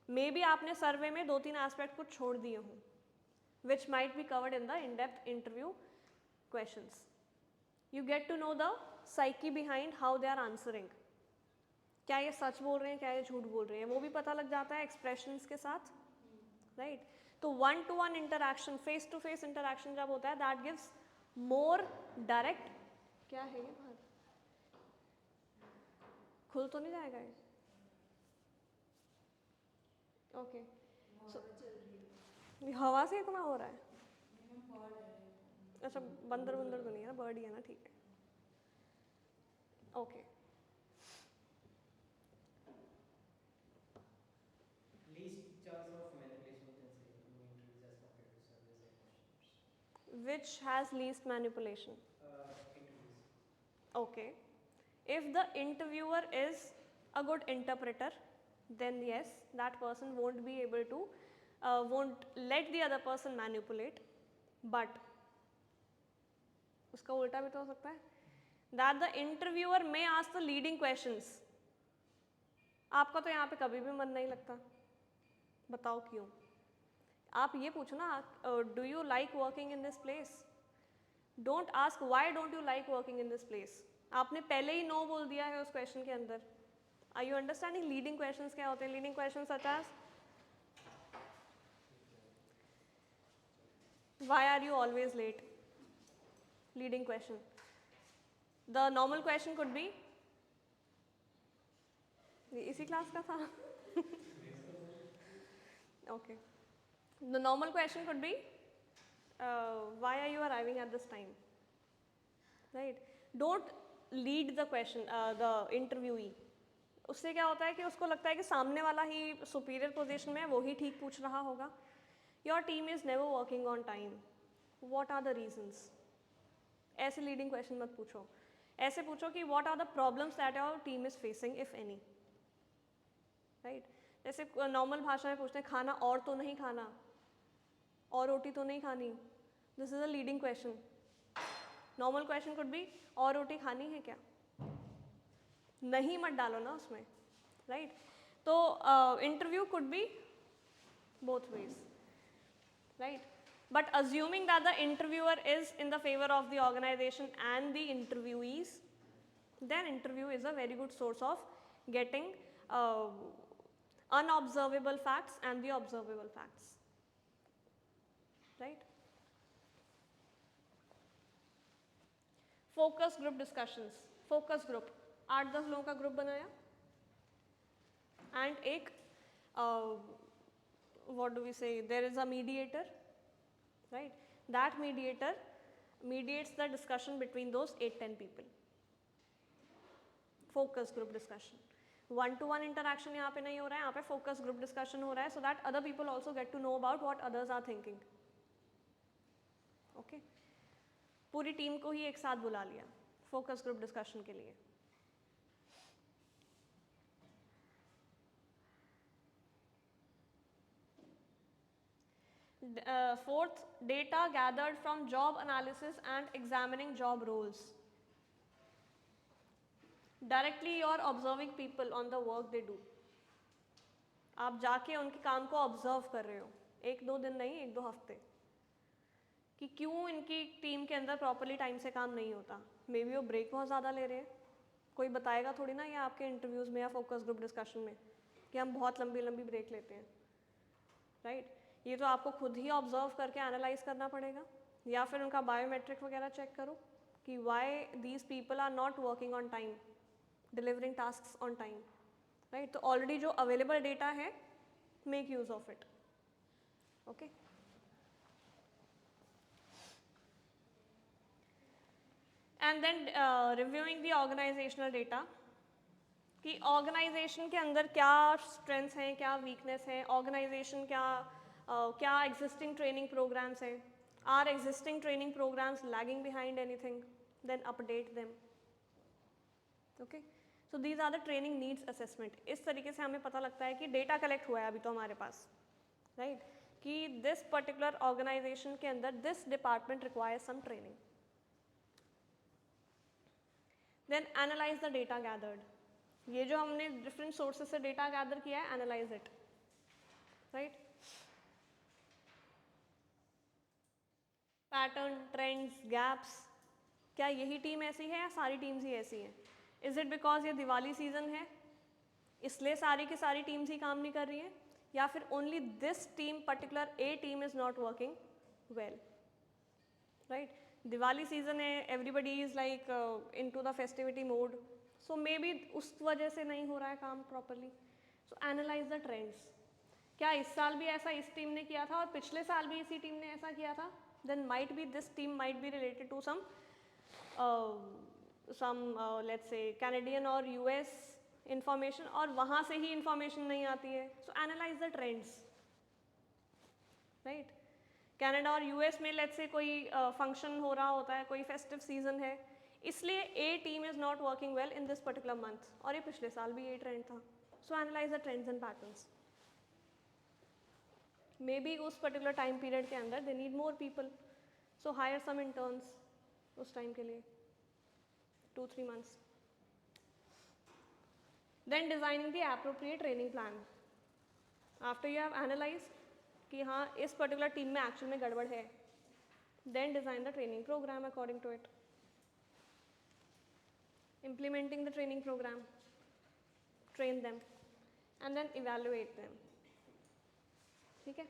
Maybe आपने सर्वे में 2-3 aspect को छोड़ दिए हों, which might be covered in the in-depth interview questions. You get to know the psyche behind how they are answering. क्या ये सच बोल रहे हैं, क्या ये झूठ बोल रहे हैं, वो भी पता लग जाता है एक्सप्रेशंस के साथ. राइट? तो 1-to-1 interaction, face to face interaction जब होता है दैट गिव्स मोर डायरेक्ट. क्या है ये बाहर? खुल तो नहीं जाएगा ये? ओके, सो हवा से इतना हो रहा है? अच्छा, बंदर बंदर तो नहीं है ना, बर्ड ही है ना, ठीक है. Okay. Least chance of manipulation you can say in interviews as compared to surveys or questionnaires. Which has least manipulation? Interviews. Okay. If the interviewer is a good interpreter, then yes, that person won't be able to, won't let the other person manipulate. But उसका उल्टा भी तो हो सकता है. That the interviewer may ask the leading questions. आपका तो यहाँ पे कभी भी मन नहीं लगता, बताओ क्यों? आप ये पूछो ना, do you like working in this place? Don't ask why don't you like working in this place. आपने पहले ही नो बोल दिया है उस क्वेश्चन के अंदर. Are you understanding? Leading questions क्या होते हैं? Leading questions such as why are you always late? Leading question. The normal question could be, इसी क्लास का था. Okay. The normal question could be, why are you arriving at this time? Right? Don't lead the question, the interviewee. उससे क्या होता है कि उसको लगता है कि सामने वाला ही superior position में है, वो ही ठीक पूछ रहा होगा. Your team is never working on time. What are the reasons? ऐसे leading question मत पूछो. ऐसे पूछो कि what are the problems that your team is facing, if any. Right? जैसे नॉर्मल भाषा में पूछते हैं, खाना और तो नहीं खाना, और रोटी तो नहीं खानी. This is a leading question. Normal question could B, और रोटी खानी है क्या? नहीं मत डालो ना उसमें. राइट? तो interview could be both ways. Right? But assuming that the interviewer is in the favour of the organisation and the interviewees, then interview is a very good source of getting unobservable facts and the observable facts. Right? Focus group discussions, focus group 8-10 लोगों का group बनाया and एक what do we say, there is a mediator, right? That mediator mediates the discussion between those 8-10 people. Focus group discussion. One to one interaction यहाँ पे नहीं हो रहा है, यहाँ पे focus group discussion हो रहा है, so that other people also get to know about what others are thinking. Okay? पूरी टीम को ही एक साथ बुला लिया focus group discussion के लिए. Fourth, data gathered from job analysis and examining job roles. Directly you are observing people on the work they do. आप जाके उनके काम को ऑब्जर्व कर रहे हो, 1-2 दिन नहीं, 1-2 हफ्ते, कि क्यों इनकी टीम के अंदर प्रॉपरली टाइम से काम नहीं होता. मे बी वो ब्रेक बहुत ज़्यादा ले रहे हैं, कोई बताएगा थोड़ी ना ये आपके इंटरव्यूज़ में या फोकस ग्रुप डिस्कशन में कि हम बहुत लंबी लंबी ब्रेक लेते हैं, राइट? ये तो आपको खुद ही ऑब्जर्व करके एनालाइज करना पड़ेगा, या फिर उनका बायोमेट्रिक वगैरह चेक करो कि why these people are not working on time, delivering task on time, right? तो ऑलरेडी जो अवेलेबल डेटा है, make use of it. Okay, and then reviewing the organisational data कि ऑर्गेनाइजेशन के अंदर क्या स्ट्रेंथ्स हैं, क्या वीकनेस हैं, ऑर्गेनाइजेशन क्या एग्जिस्टिंग ट्रेनिंग प्रोग्राम्स हैं, are existing training programmes lagging behind anything, then update them. Okay, so these are the training needs assessment. इस तरीके से हमें पता लगता है कि डेटा कलेक्ट हुआ है अभी तो हमारे पास, राइट? कि दिस पर्टिकुलर ऑर्गेनाइजेशन के अंदर this department requires some training. Then analyse the data gathered. ये जो हमने डिफरेंट सोर्सेज से डेटा गैदर किया है, analyse it, right? Pattern, trends, gaps, क्या यही टीम ऐसी है या सारी टीम्स ही ऐसी हैं? इज इट बिकॉज ये दिवाली सीजन है इसलिए सारी की सारी टीम्स ही काम नहीं कर रही हैं, या फिर only this team particular a team is not working well, right? Diwali season है, everybody is like into the festivity mode, so maybe उस वजह से नहीं हो रहा है काम properly. So analyse the trends. क्या इस साल भी ऐसा इस टीम ने किया था और पिछले साल भी इसी टीम ने ऐसा किया था? Then might be this team might be related to some let's say Canadian और यूएस इंफॉर्मेशन, और वहाँ से ही इंफॉर्मेशन नहीं आती है. So analyse the trends, right? Canada और यूएस में लेट्स से कोई फंक्शन हो रहा होता है, कोई फेस्टिव सीजन है, इसलिए a team is not working well in this particular month, और ये पिछले साल भी ये ट्रेंड था. So analyse the trends and patterns. Maybe उस पर्टिकुलर टाइम पीरियड के अंदर they need more people, so hire some interns उस टाइम के लिए 2-3 months. Then designing the appropriate training plan. After you have analyse कि हाँ इस particular team में एक्चुअल में गड़बड़ है, then design the training programme according to it. Implementing the training program, train them, and then evaluate them. ठीक है?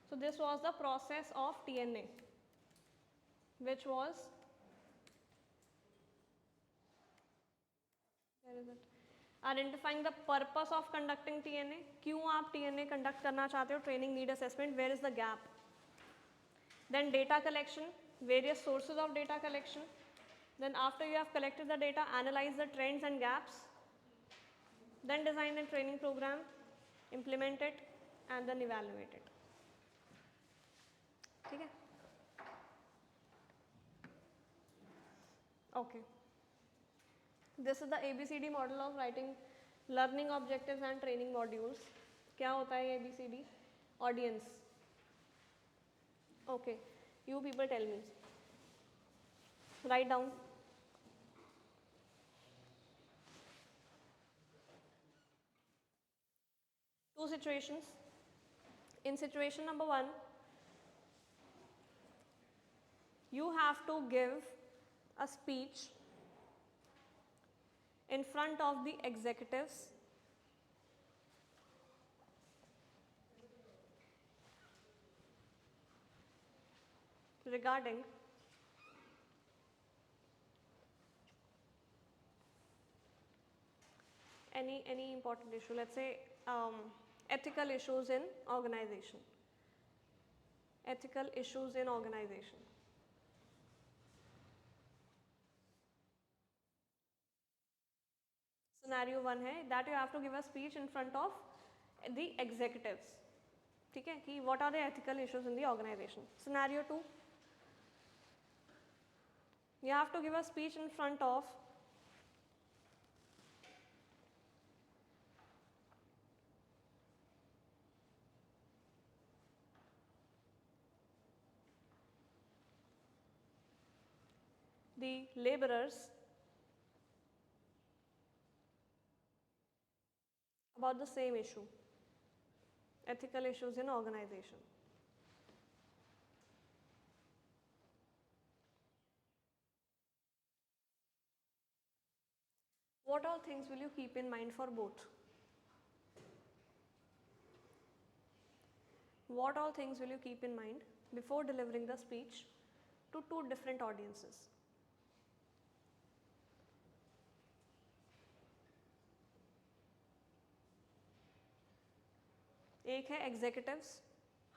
So this was the process of TNA, which was, where is it? Identifying the purpose of conducting TNA. क्यों आप TNA conduct करना चाहते हो? Training need assessment. Where is the gap? Then data collection, various sources of data collection. Then after you have collected the data, analyze the trends and gaps. Then design a training program, implement it, and then evaluate it. ठीक है? Okay. This is the ABCD model of writing learning objectives and training modules. क्या होता है ABCD? Audience. Okay. You people tell me. Write down. Two situations. In situation number 1, you have to give a speech in front of the executives regarding any important issue, let's say ethical issues in organization. Ethical issues in organization. Scenario 1 है that you have to give a speech in front of the executives. ठीक है कि what are the ethical issues in the organization. Scenario 2, you have to give a speech in front of the laborers about the same issue, ethical issues in organization. What all things will you keep in mind for both? What all things will you keep in mind before delivering the speech to two different audiences? एक है executives,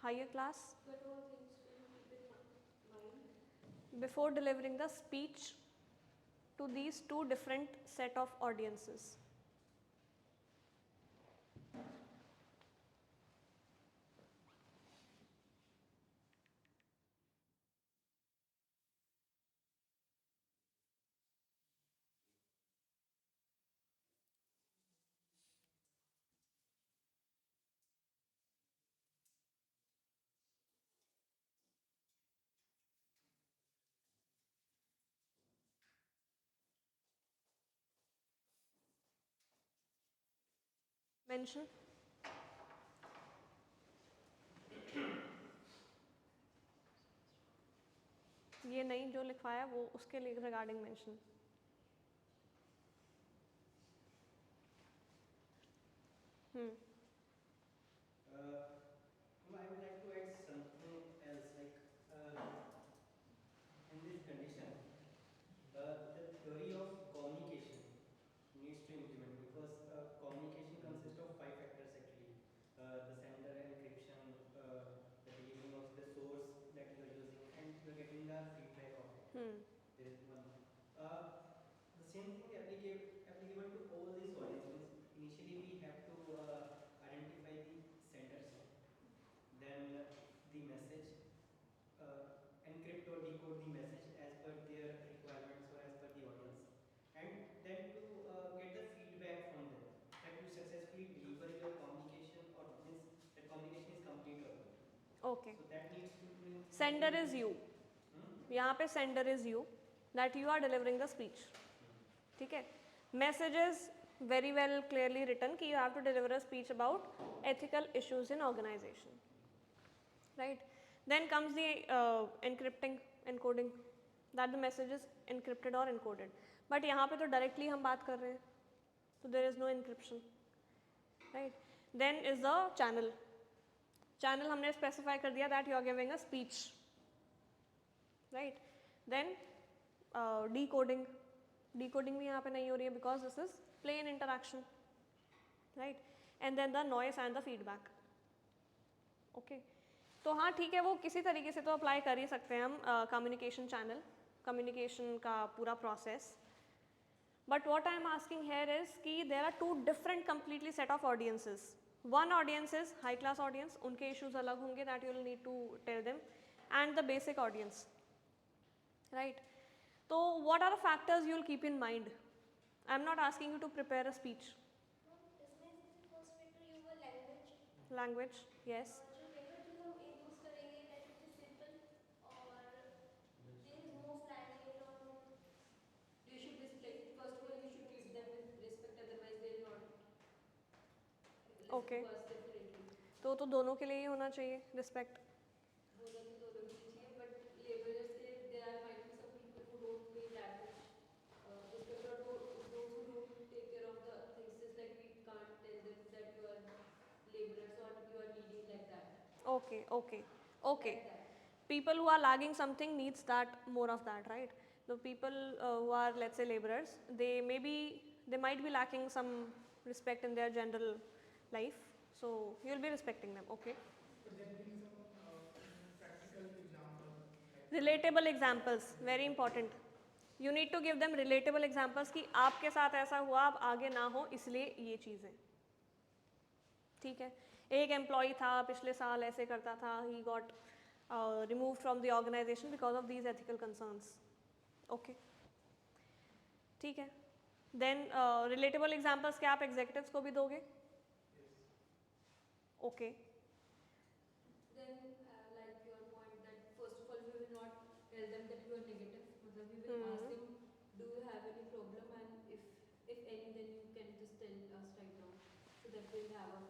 higher class. But all things will you keep in mind? Before delivering the speech to these two different set of audiences. Mention. ये नहीं जो लिखवाया वो उसके लिए regarding mention. I would like to add something else, like in this condition, the theory of communication needs to implement, because communication consists of 5 factors actually. The sender, encryption, the delivering of the source that you are using, and you are getting the feedback of it. There is one. The same thing applicable to all these audiences. Initially, we have to identify the sender side, then the message, encrypt or decode the message as per their requirements or as per the audience, and then to get the feedback from them that you successfully deliver your communication, or means that communication is complete or not. Okay. So that needs to be. Sender is you. यहाँ पे sender is you, that you are delivering the speech. ठीक है. Message is very well clearly written कि you have to deliver a speech about ethical issues in organization. Right. Then comes the encrypting, encoding, that the message is encrypted or encoded. But यहाँ पे तो directly हम बात कर रहे हैं, so there is no encryption. Right. Then is the channel. Channel हमने specify कर दिया that you are giving a speech. Right. Then decoding. Decoding भी यहाँ पे नहीं हो रही है because this is plain interaction. Right. And then the noise and the feedback. Okay. तो हाँ ठीक है, वो किसी तरीके से तो अप्लाई कर ही सकते हैं हम कम्युनिकेशन चैनल, कम्युनिकेशन का पूरा process. But what I am asking here is कि there are two different completely set of audiences. One audience is high class audience, उनके इश्यूज अलग होंगे that you will need to tell them, and the basic audience. Right. तो what are the factors you will keep in mind? I am not asking you to prepare a speech. Language, yes. Okay. तो दोनों के लिए ही होना चाहिए respect. Okay, okay, okay. People who are lagging something needs that more of that, right? The people who are, let's say, laborers, they might be lacking some respect in their general life, so you'll be respecting them. Okay. Relatable examples, very important. You need to give them relatable examples कि आपके साथ ऐसा हुआ, आप आगे ना हो इसलिए ये चीज़ें, ठीक है. एक एम्प्लॉय था पिछले साल ऐसे करता था, he got removed from the organization because of these ethical concerns. Okay. ठीक है. Then relatable examples क्या आप executives को भी दोगे? Okay. Then, like your point that first of all we will not tell them that you are negative. मतलब we will ask them, do you have any problem, and if any, then you can just tell us right now, so that we'll have a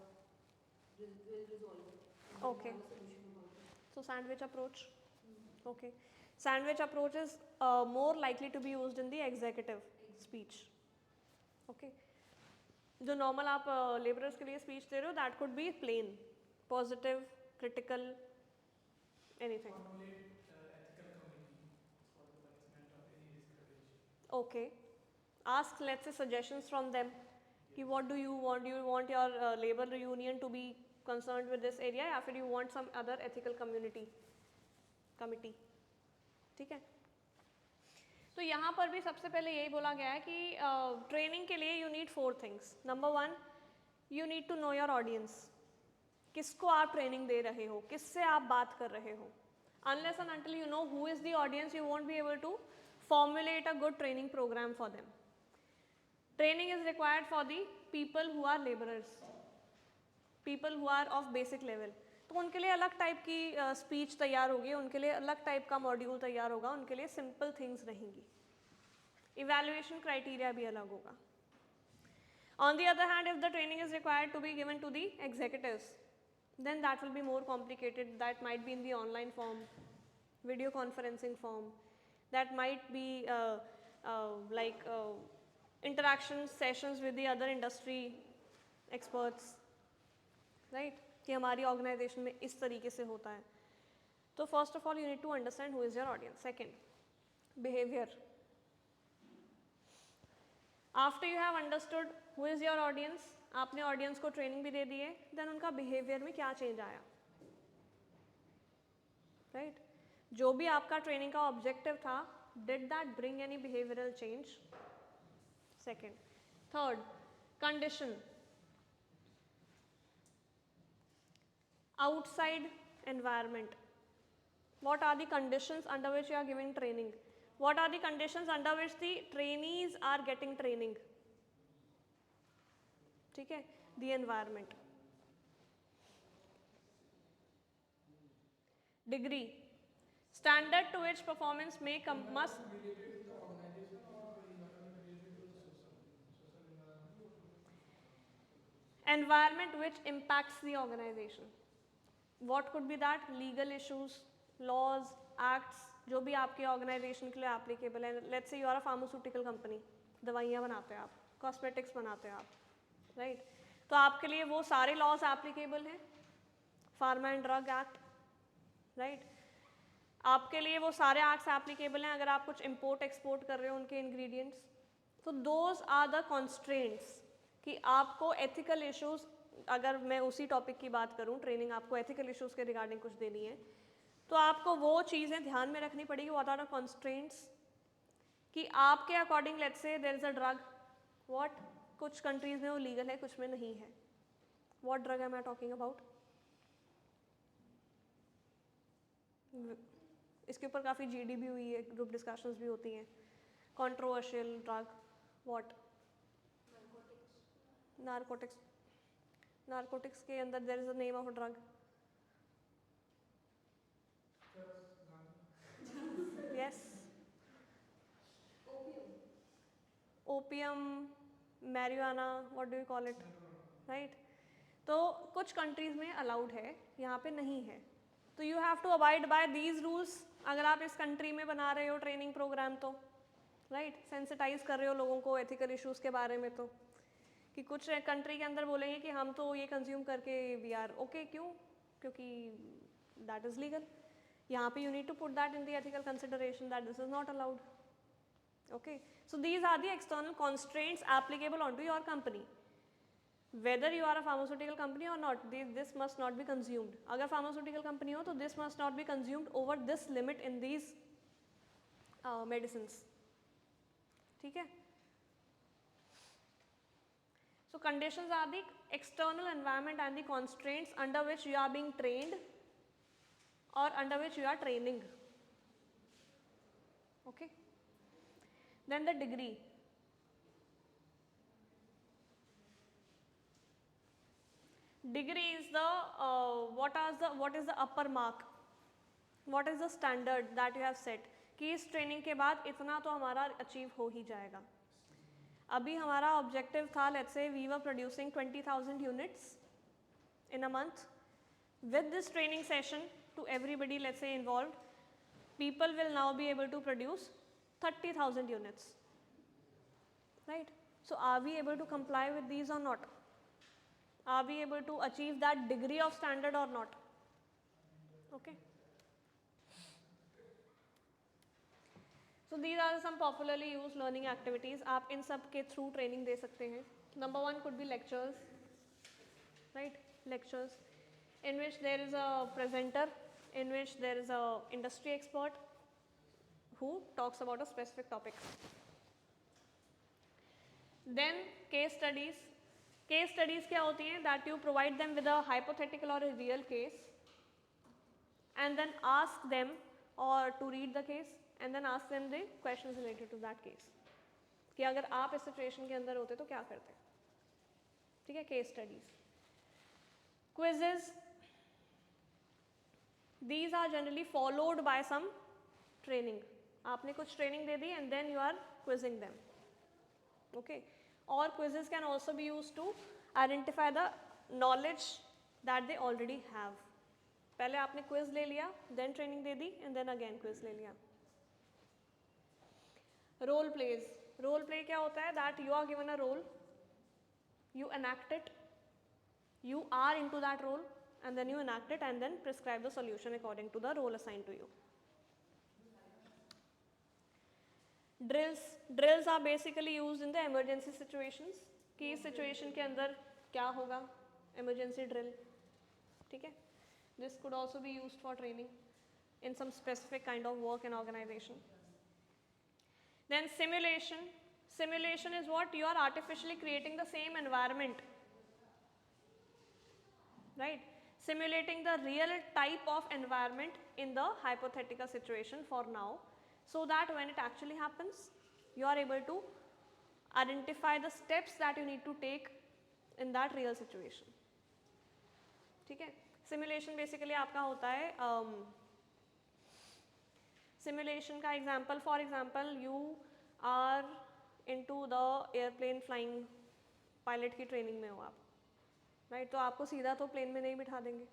we'll resolve it. And Okay. We'll have a solution about it. So sandwich approach. Okay. Sandwich approach is more likely to be used in the executive speech. Okay. जो normal आप laborers के लिए speech दे रहे हो, that could be plain, positive, critical, anything. Okay. Ask, let's say, suggestions from them. कि what do you want? Do you want your labor union to be concerned with this area, या फिर you want some other ethical committee? ठीक है. तो यहाँ पर भी सबसे पहले यही बोला गया है कि ट्रेनिंग के लिए you need 4 things. Number 1, you need to know your audience. किसको आप ट्रेनिंग दे रहे हो, किससे आप बात कर रहे हो. Unless and until you know who is the audience, you won't be able to formulate a good training program for them. Training is required for the people who are laborers, people who are of basic level. तो उनके लिए अलग type की speech तैयार होगी, उनके लिए अलग टाइप का मॉड्यूल तैयार होगा, उनके लिए सिंपल थिंग्स रहेंगी. इवैल्यूएशन क्राइटेरिया भी अलग होगा. On the other hand, if the training is required to be given to the executives, then that will be more complicated. That might be in the online form, video conferencing form. That might be like interaction sessions with the other industry experts, right? कि हमारी organisation में इस तरीके से होता है. तो first of all you need to understand who is your audience. Second, behaviour. After you have understood who is your audience, आपने ऑडियंस को ट्रेनिंग भी दे दी है, देन उनका बिहेवियर में क्या चेंज आया, राइट? जो भी आपका ट्रेनिंग का ऑब्जेक्टिव था, did that bring any behavioural change? Second. Third, condition. Outside environment. What are the conditions under which you are giving training? What are the conditions under which the trainees are getting training? ठीक है? The environment. Degree. Standard to which performance must. Environment which impacts the organization. What could be that? Legal issues, laws, acts, जो भी आपके organisation के लिए applicable है. Let's say you are a pharmaceutical company, दवाइयाँ बनाते हैं आप, कॉस्मेटिक्स बनाते हैं आप, राइट? तो आपके लिए वो सारे लॉज एप्लीकेबल हैं, pharma and drug act, right? आपके लिए वो सारे एक्ट्स एप्लीकेबल हैं अगर आप कुछ इम्पोर्ट एक्सपोर्ट कर रहे हो उनके इंग्रेडिएंट्स. तो दोज आर द कॉन्स्ट्रेंट्स कि आपको एथिकल इश्यूज, अगर मैं उसी टॉपिक की बात करूं, ट्रेनिंग आपको एथिकल इश्यूज के रिगार्डिंग कुछ देनी है, तो आपको वो चीज़ें ध्यान में रखनी पड़ेगी. व्हाट आर द कॉन्स्ट्रेंट्स कि आपके according, let's say there is a drug, what, कुछ कंट्रीज में वो लीगल है, कुछ में नहीं है. What drug am I talking about? इसके ऊपर काफ़ी GD भी हुई है, ग्रुप डिस्कशंस भी होती हैं. Controversial drug, what? Narcotics. Narcotics के अंदर there is a name of a drug. Yes. Opium, marijuana, what do you call it, right? तो कुछ कंट्रीज में अलाउड है, यहाँ पे नहीं है. तो you have to abide by these rules. अगर आप इस कंट्री में बना रहे हो ट्रेनिंग प्रोग्राम, तो राइट, सेंसिटाइज कर रहे हो लोगों को एथिकल इश्यूज के बारे में, तो कि कुछ कंट्री के अंदर बोलेंगे कि हम तो ये कंज्यूम करके वी आर ओके. क्यों? क्योंकि दैट इज़ लीगल. यहाँ पे you need to put that in the ethical consideration that this is not allowed. Okay, so these are the external constraints applicable on to your company. whether you are a pharmaceutical company or not, this must not be consumed. अगर pharmaceutical company हो तो this must not be consumed over this limit in these medicines. ठीक है? So conditions are the external environment and the constraints under which you are being trained or under which you are training. Okay. Then the degree. Degree is the what is the upper mark, what is the standard that you have set कि इस training के बाद इतना तो हमारा achieve हो ही जाएगा. अभी हमारा ऑब्जेक्टिव था, let's say we were producing 20,000 units in a month. With this training session to everybody, let's say involved, people will now be able to produce 30,000 units, right? So are we able to comply with these or not? Are we able to achieve that degree of standard or not? Okay. So these are some popularly used learning activities. आप इन सब के through training दे सकते हैं. Number one could be lectures, right? Lectures in which there is a presenter, in which there is a industry expert who talks about a specific topic. Then case studies. Case studies क्या होती हैं? That you provide them with a hypothetical or a real case and then ask them or to read the case and then ask them the questions related to that case. कि अगर आप इस situation के अंदर होते तो क्या करते? ठीक है, case studies. Quizzes, these are generally followed by some training. आपने कुछ training they the and then you are quizzing them. Okay. Or quizzes can also be used to identify the knowledge that they already have. पहले आपने quiz ले लिया, then training they the and then again quiz ले लिया. Role plays. Role play क्या होता है? That you are given a role, you enact it, you are into that role and then you enact it and then prescribe the solution according to the role assigned to you. Drills. Drills are basically used in the emergency situations. कि इस situation के अंदर क्या होगा? Emergency drill. ठीक है? This could also be used for training in some specific kind of work and organization. Then simulation. Simulation is what? You are artificially creating the same environment, right? Simulating the real type of environment in the hypothetical situation for now, so that when it actually happens, you are able to identify the steps that you need to take in that real situation. ठीक है? Simulation basically आपका होता है simulation का example, for example, you are into the airplane flying, pilot की training में हो आप, right? तो आपको सीधा तो plane में नहीं बिठा देंगे,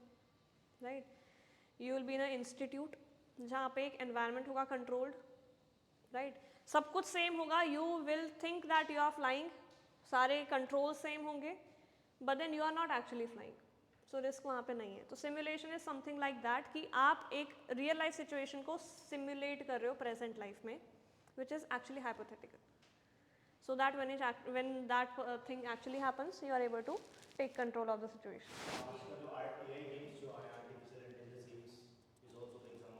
right? You will be in an institute जहाँ पे एक environment होगा controlled, right? सब कुछ same होगा, you will think that you are flying, सारे controls same होंगे, but then you are not actually flying. So risk वहाँ पे नहीं है. तो simulation is something like that कि आप एक real life situation को simulate कर रहे हो present life में, which is actually hypothetical. So that when that thing actually happens, you are able to take control of the situation. आजकल जो AI games जो आए artificial intelligence games is also like some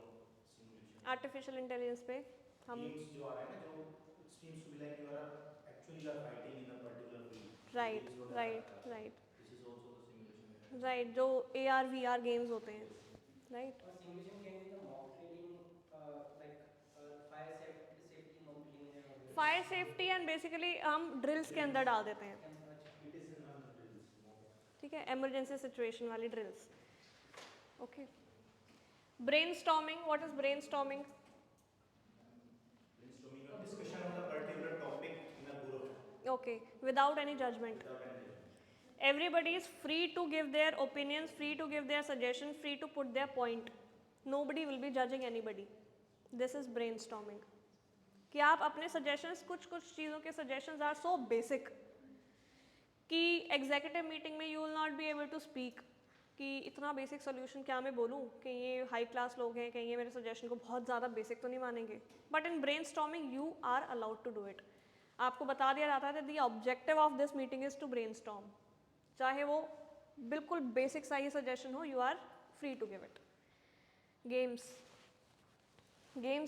simulation. Artificial intelligence पे हम games जो आ रहे हैं ना, जो it seems to be like you are actually you are fighting in a particular field. right, Games don't right, have that. right, This is also the simulation. right. जो AR VR games होते हैं, right? Simulation can be the mock drilling, like fire safety mock drilling and all. Fire safety and basically हम drills के अंदर डाल देते हैं, It is in one drills. ठीक है? Emergency situation वाली drills. Okay. Brainstorming. What is brainstorming? Brainstorming or discussion on a particular topic in a group. Okay, without any judgment. Without any judgment. Everybody is free to give their opinions, free to give their suggestions, free to put their point. Nobody will be judging anybody. This is brainstorming. कि आप अपने suggestions, कुछ चीज़ों के suggestions are so basic कि executive meeting में you will not be able to speak कि इतना basic solution क्या मैं बोलूँ कि ये high class लोग हैं, कहीं ये मेरे suggestion को बहुत ज़्यादा basic तो नहीं मानेंगे. But in brainstorming you are allowed to do it. आपको बता दिया जाता है that the objective of this meeting is to brainstorm. चाहे वो बिल्कुल बेसिक सा ही सजेशन हो, you are free to give it. Games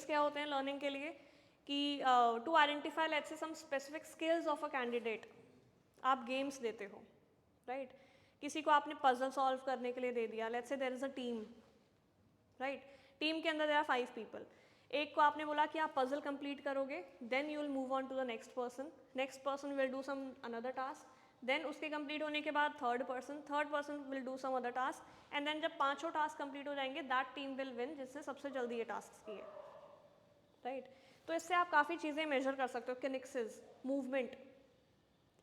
क्या होते हैं लर्निंग के लिए कि to identify let's say some specific skills of a candidate आप गेम्स देते हो, राइट. किसी को आपने पजल सॉल्व करने के लिए दे दिया, let's say there is a team, right. Team के अंदर देयर आर 5 पीपल. एक को आपने बोला कि आप पजल कंप्लीट करोगे, then you will move on to the next person will do some another task, then उसके कंप्लीट होने के बाद third person will do some other task, and then जब 5 टास्क कंप्लीट हो जाएंगे दैट टीम विल विन जिसने सबसे जल्दी ये टास्क किए, राइट. तो इससे आप काफ़ी चीज़ें मेजर कर सकते हो, किनेक्सिस, मूवमेंट,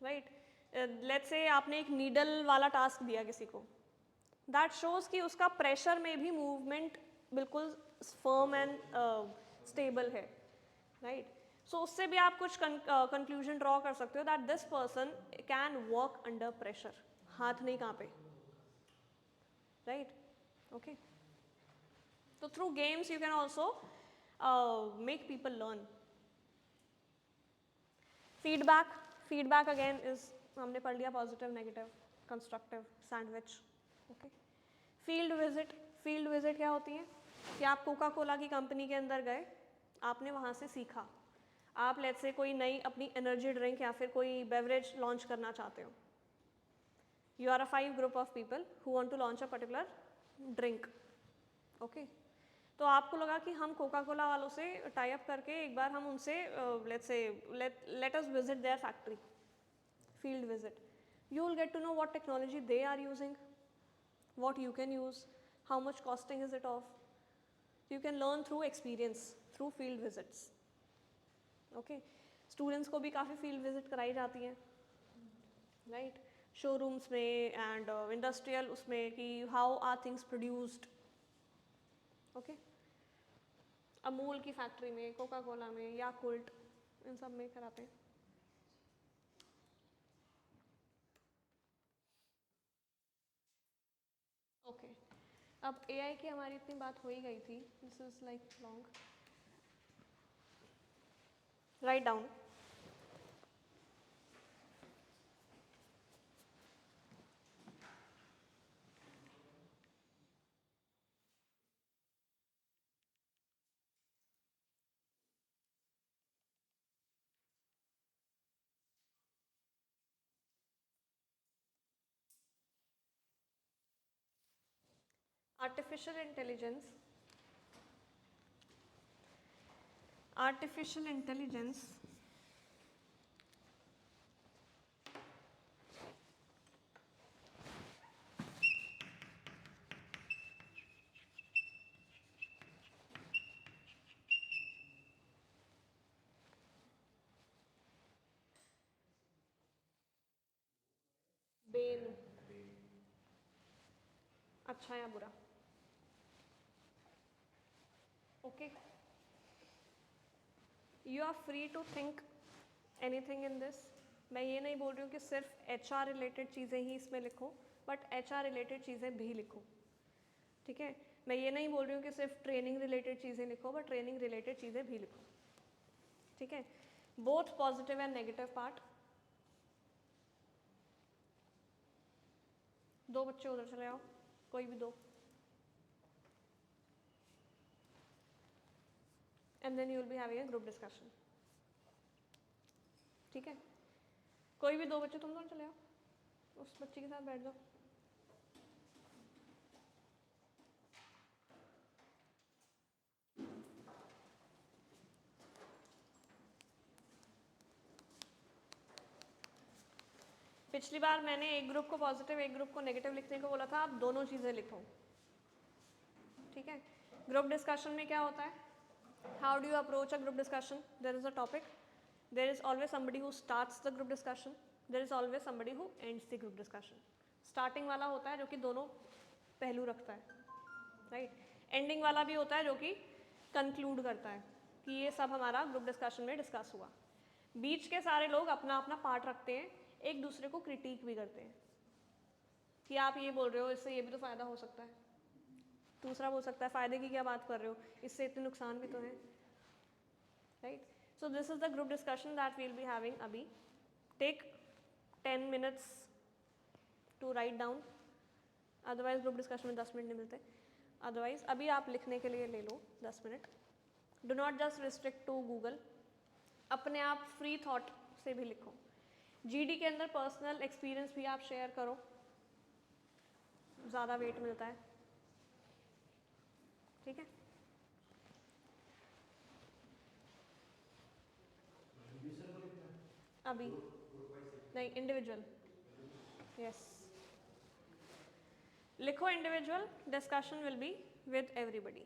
राइट. लेट्स से आपने एक नीडल वाला टास्क दिया किसी को, दैट शोज कि उसका प्रेशर में भी मूवमेंट बिल्कुल फर्म एंड स्टेबल है, राइट. सो उससे भी आप कुछ कंक्लूजन ड्रॉ कर सकते हो that this person can work under pressure, हाथ नहीं कांपे, राइट. ओके. तो through games you can also make people learn. Feedback again is, हमने पढ़ लिया positive, negative, constructive, sandwich. Okay. Field visit क्या होती है कि आप कोका कोला की कंपनी के अंदर गए, आपने वहाँ से सीखा, आप लेट्स से कोई नई अपनी एनर्जी ड्रिंक या फिर कोई बेवरेज लॉन्च करना चाहते हो. You are a 5 group of people who want to launch a particular drink. Okay. तो आपको लगा कि हम कोका कोला वालों से टाई अप करके एक बार हम उनसे let us visit their factory. Field visit. You will get to know what technology they are using, what you can use, how much costing is it of. You can learn through experience, through field visits. Okay. Students को भी काफ़ी field visit कराई जाती हैं, right? Showrooms में and industrial उसमें कि how are things produced. Okay. Amul की फैक्ट्री में, कोका कोला में, याकुल्ट, इन सब में कराते हैं. ओके. अब AI की हमारी इतनी बात हो ही गई थी, this is like long. Write down. Artificial intelligence. Bane, अच्छा या बुरा. Okay. You are free to think anything in this. मैं ये नहीं बोल रही हूँ कि सिर्फ HR रिलेटेड चीज़ें ही इसमें लिखो, बट HR रिलेटेड चीज़ें भी लिखो, ठीक है. मैं ये नहीं बोल रही हूँ कि सिर्फ ट्रेनिंग रिलेटेड चीज़ें लिखो, बट ट्रेनिंग रिलेटेड चीज़ें भी लिखो, ठीक है. Both positive and negative part. 2 बच्चे उधर चले आओ, कोई भी 2. And then you will be having a group discussion, ठीक है. कोई भी 2 बच्चे तुम दोनों चले आओ, उस बच्चे के साथ बैठ जाओ. पिछली बार मैंने एक ग्रुप को पॉजिटिव एक ग्रुप को नेगेटिव लिखने को बोला था, आप दोनों चीज़ें लिखो, ठीक है. ग्रुप डिस्कशन में क्या होता है, how do you approach a group discussion. There is a topic, there is always somebody who starts the group discussion, there is always somebody who ends the group discussion. Starting वाला होता है जो कि दोनों पहलू रखता है, राइट. एंडिंग वाला भी होता है जो कि कंक्लूड करता है कि ये सब हमारा ग्रुप डिस्कशन में डिस्कस हुआ. बीच के सारे लोग अपना अपना पार्ट रखते हैं, एक दूसरे को क्रिटिक भी करते हैं कि आप ये बोल रहे हो, इससे ये भी तो फ़ायदा हो सकता है. दूसरा बोल सकता है फ़ायदे की क्या बात कर रहे हो, इससे इतने नुकसान भी तो हैं, right. So this is the group discussion that we will be having अभी. Take 10 minutes to write down, otherwise group discussion में 10 मिनट नहीं मिलते। अदरवाइज अभी आप लिखने के लिए ले लो 10 minute. Do not just restrict to Google, अपने आप फ्री थॉट से भी लिखो। जीडी के अंदर पर्सनल एक्सपीरियंस भी आप शेयर करो, ज़्यादा वेट मिलता है। ठीक है, अभी नहीं, इंडिविजुअल। यस, लिखो individual, discussion will be with everybody.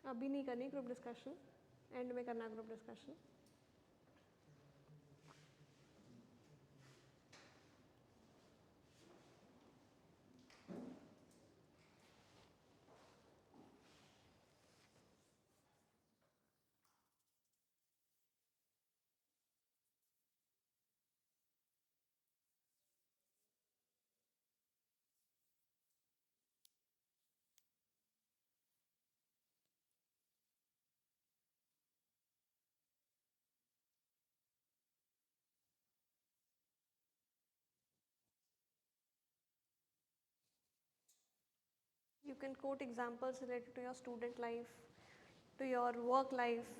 अभी नहीं करनी ग्रुप डिस्कशन, एंड में करना group discussion. You can quote examples related to your student life, to your work life.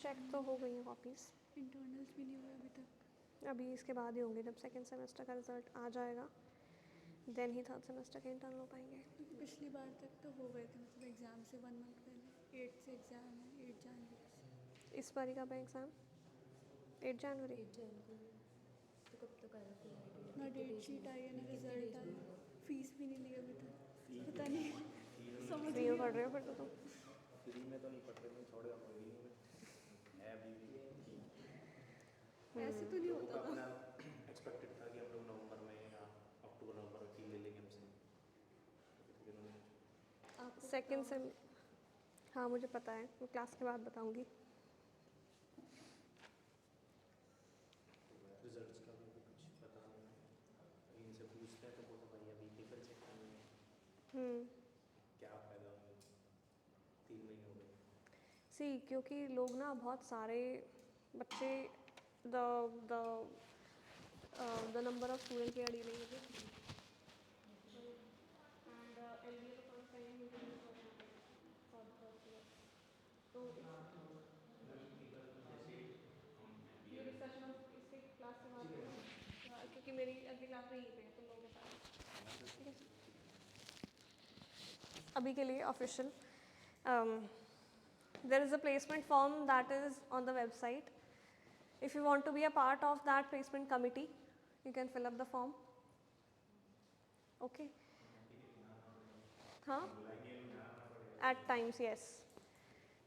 Check तो हो गई हैं कॉपीज़, इंटरनल्स भी नहीं हुए अभी तक। अभी इसके बाद ही होंगे जब सेकेंड सेमेस्टर का रिजल्ट आ जाएगा, देन ही थर्ड सेमेस्टर के इंटरनल हो पाएंगे। क्योंकि पिछली बार तक तो हो गए थे, मतलब एग्ज़ाम से 1 मंथ पहले। 8 से एग्ज़ाम है, 8 जनवरी से। इस बारी का एग्ज़ाम 8 जनवरी। 8 जन को तो कब तक आएगा कोई आइडिया? ना डेट शीट आई है ना रिजल्ट आया, फीस भी नहीं ली अभी तक, पता नहीं समझ फ्री नहीं में आ पढ़ रहे हो फिर तो तुम? फ्री में तो नहीं पढ़ते, मैं छोड़ेगा फ्री में है अभी भी। ऐसे तो नहीं लोगों होता का था। अपना एक्सपेक्टेड था कि हम लोग नवंबर में या अक्टूबर नवंबर में फी ले लेंगे हमसे, लेकिन उन्होंने आपको सेकेंड सेम, हाँ मुझे पता है, मैं क्लास के बाद बताऊंगी। रिजल्ट्स का भी कुछ पता नहीं है। अभी इनसे पूछते हैं तो बोलते भाई अभी पेपर चेक करने हैं, क्या फायदा होगा, 3 महीने हो गए। सी क्योंकि लोग ना बहुत सारे बच्चे the the the number of students we are dealing with and LBA तो फर्स्ट टाइम ही फॉर द फर्स्ट ईयर, तो ये डिस्कशन हम इसके क्लास के बाद करेंगे, क्योंकि मेरी अगली क्लास में यहीं पे है तुम लोगों के साथ, ठीक है। अभी के लिए official there is a placement form that is on the website. If you want to be a part of that placement committee, you can fill up the form. Okay. हाँ at times yes.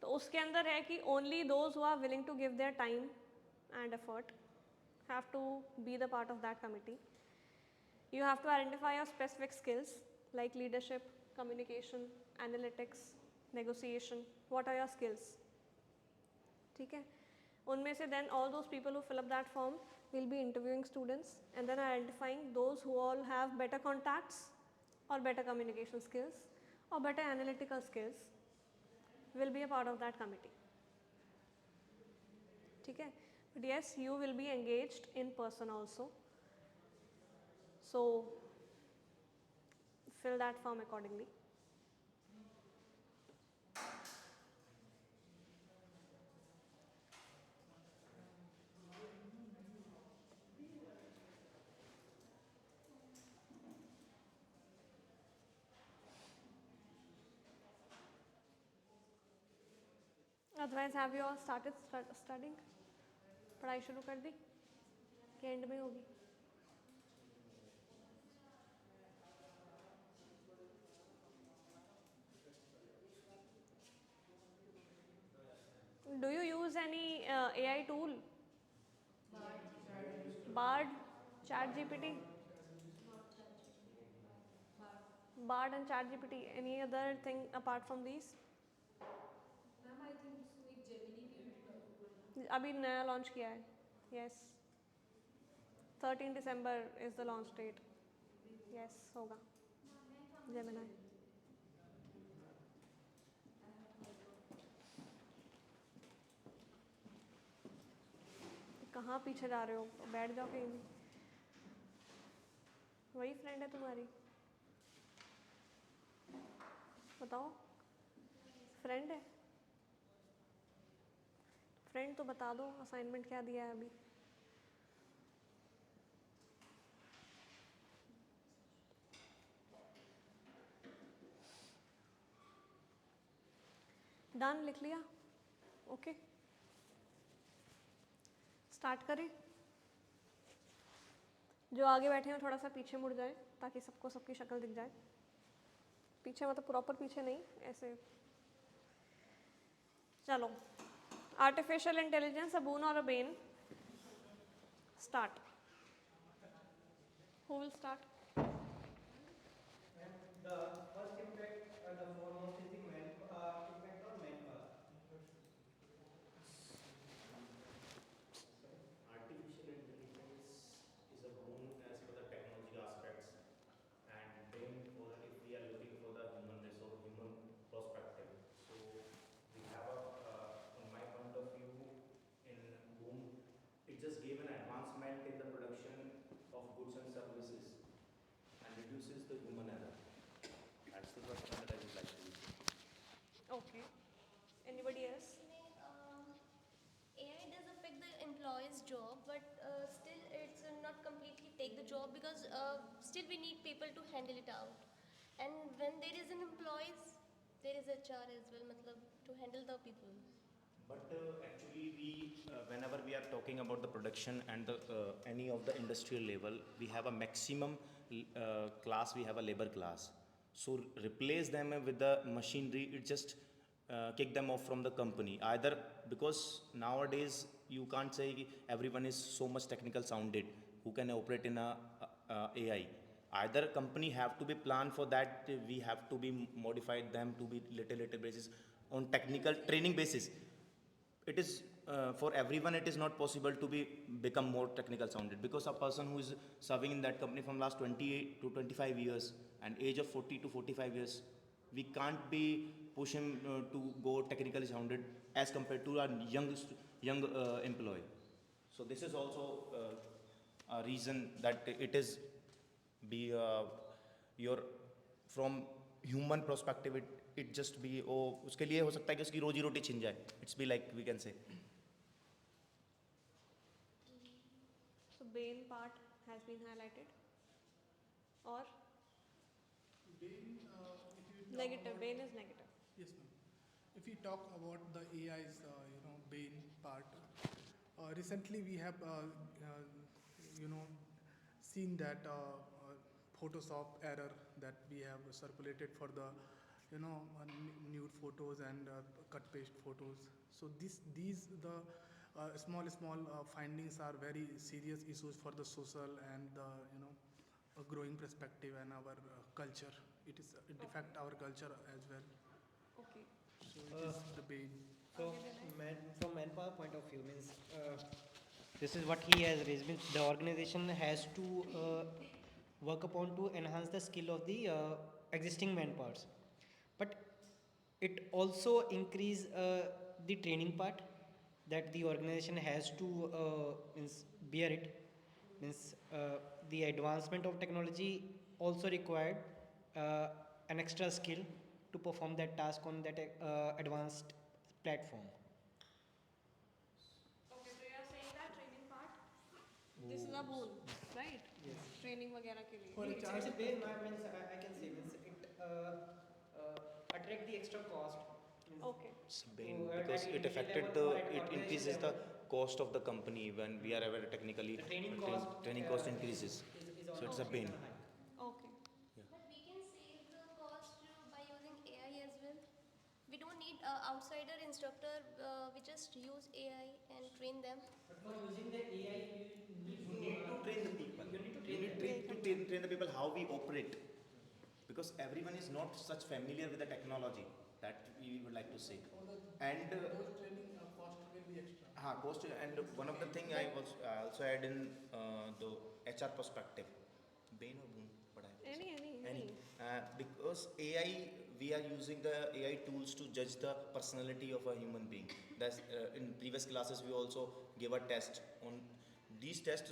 तो उसके अंदर है कि only those who are willing to give their time and effort have to be the part of that committee. You have to identify your specific skills like leadership, communication, analytics, negotiation. What are your skills? ठीक है, उनमें से then all those people who fill up that form will be interviewing students and then identifying those who all have better contacts or better communication skills or better analytical skills will be a part of that committee. ठीक है, but yes, you will be engaged in person also. So fill that form accordingly. Otherwise, have you all started studying? पढ़ाई शुरू कर दी कि and में होगी? Do you use any AI tool? Bard, ChatGPT? Bard and ChatGPT. Any other thing apart from these? Ma'am I think उसको एक Gemini भी अभी नया लॉन्च किया है. Yes. 13 December is the launch date. Yes, होगा. Gemini. कहाँ पीछे जा रहे हो? बैठ जाओ कहीं भी. वही फ्रेंड है तुम्हारी? बताओ. फ्रेंड है? फ्रेंड तो बता दो असाइनमेंट क्या दिया है अभी. डन, लिख लिया? ओके, स्टार्ट करें. जो आगे बैठे हैं थोड़ा सा पीछे मुड़ जाए ताकि सबको सबकी शक्ल दिख जाए. पीछे मतलब प्रॉपर पीछे नहीं, ऐसे. चलो, आर्टिफिशियल इंटेलिजेंस, अ बून और a bane. Start. Who will start? The first impact, the foremost is the impact on manpower. Artificial intelligence is a boon as per the technology aspects, and then for if we are looking for the human resource, human perspective. So we have a, from my point of view, in boom, it just gave an advancement in the production of goods and services and reduces the human error. employee's job, but still it's not completely take the job because still we need people to handle it out. And when there is an employees, there is HR as well, matlab, to handle the people. But actually, whenever we are talking about the production and the any of the industrial level, we have a maximum class. We have a labor class. So replace them with the machinery. It just kick them off from the company. Either because nowadays you can't say everyone is so much technical sounded who can operate in a AI. Either company have to be planned for that. We have to be modified them to be little basis on technical training basis. It is for everyone it is not possible to become more technical sounded because a person who is serving in that company from last 28 to 25 years and age of 40 to 45 years, we can't be push him to go technically sounded as compared to a young employee. So this is also a reason that it is be your from human perspective it just be उसके लिए हो सकता है कि उसकी रोजी रोटी छिन जाए. It's be like we can say. So Bain part has been highlighted. Or Bain, if you talk negative. about- Bain is negative. Yes, ma'am. If we talk about the AI's, Bain part, recently we have, seen that Photoshop error that we have circulated for the, nude photos and cut paste photos. So these the small findings are very serious issues for the social and the a growing perspective and our culture. It affect our culture as well. Okay. So it is the Bain. So Okay, Vinay. from manpower point of view means this is what he has raised means the organization has to work upon to enhance the skill of the existing manpowers, but it also increase the training part that the organization has to means bear it means the advancement of technology also required an extra skill to perform that task on that advanced platform. Okay, so you are saying that training part, this is a boon, right? Yes. Training वगैरह के लिए. For a It's a base means I can say means it attract the extra cost. Means Okay. It's Bain So, because at it individual affected level or at it organization increases the level. cost of the company when we are ever technically the training cost increases. is So it's a also Bain. high. Okay. But we can save the cost by using AI as well. We don't need outsider instructor. We just use AI and train them. But for using the AI, You need to train the people. You need to You train need them. train the people how we operate because everyone is not such familiar with the technology that we would like to say. And those training cost will be extra. cost and one of the thing I also add in the HR perspective. Bain or boon? What I Any. because AI, we are using the AI tools to judge the personality of a human being. That's in previous classes we also gave a test on these tests.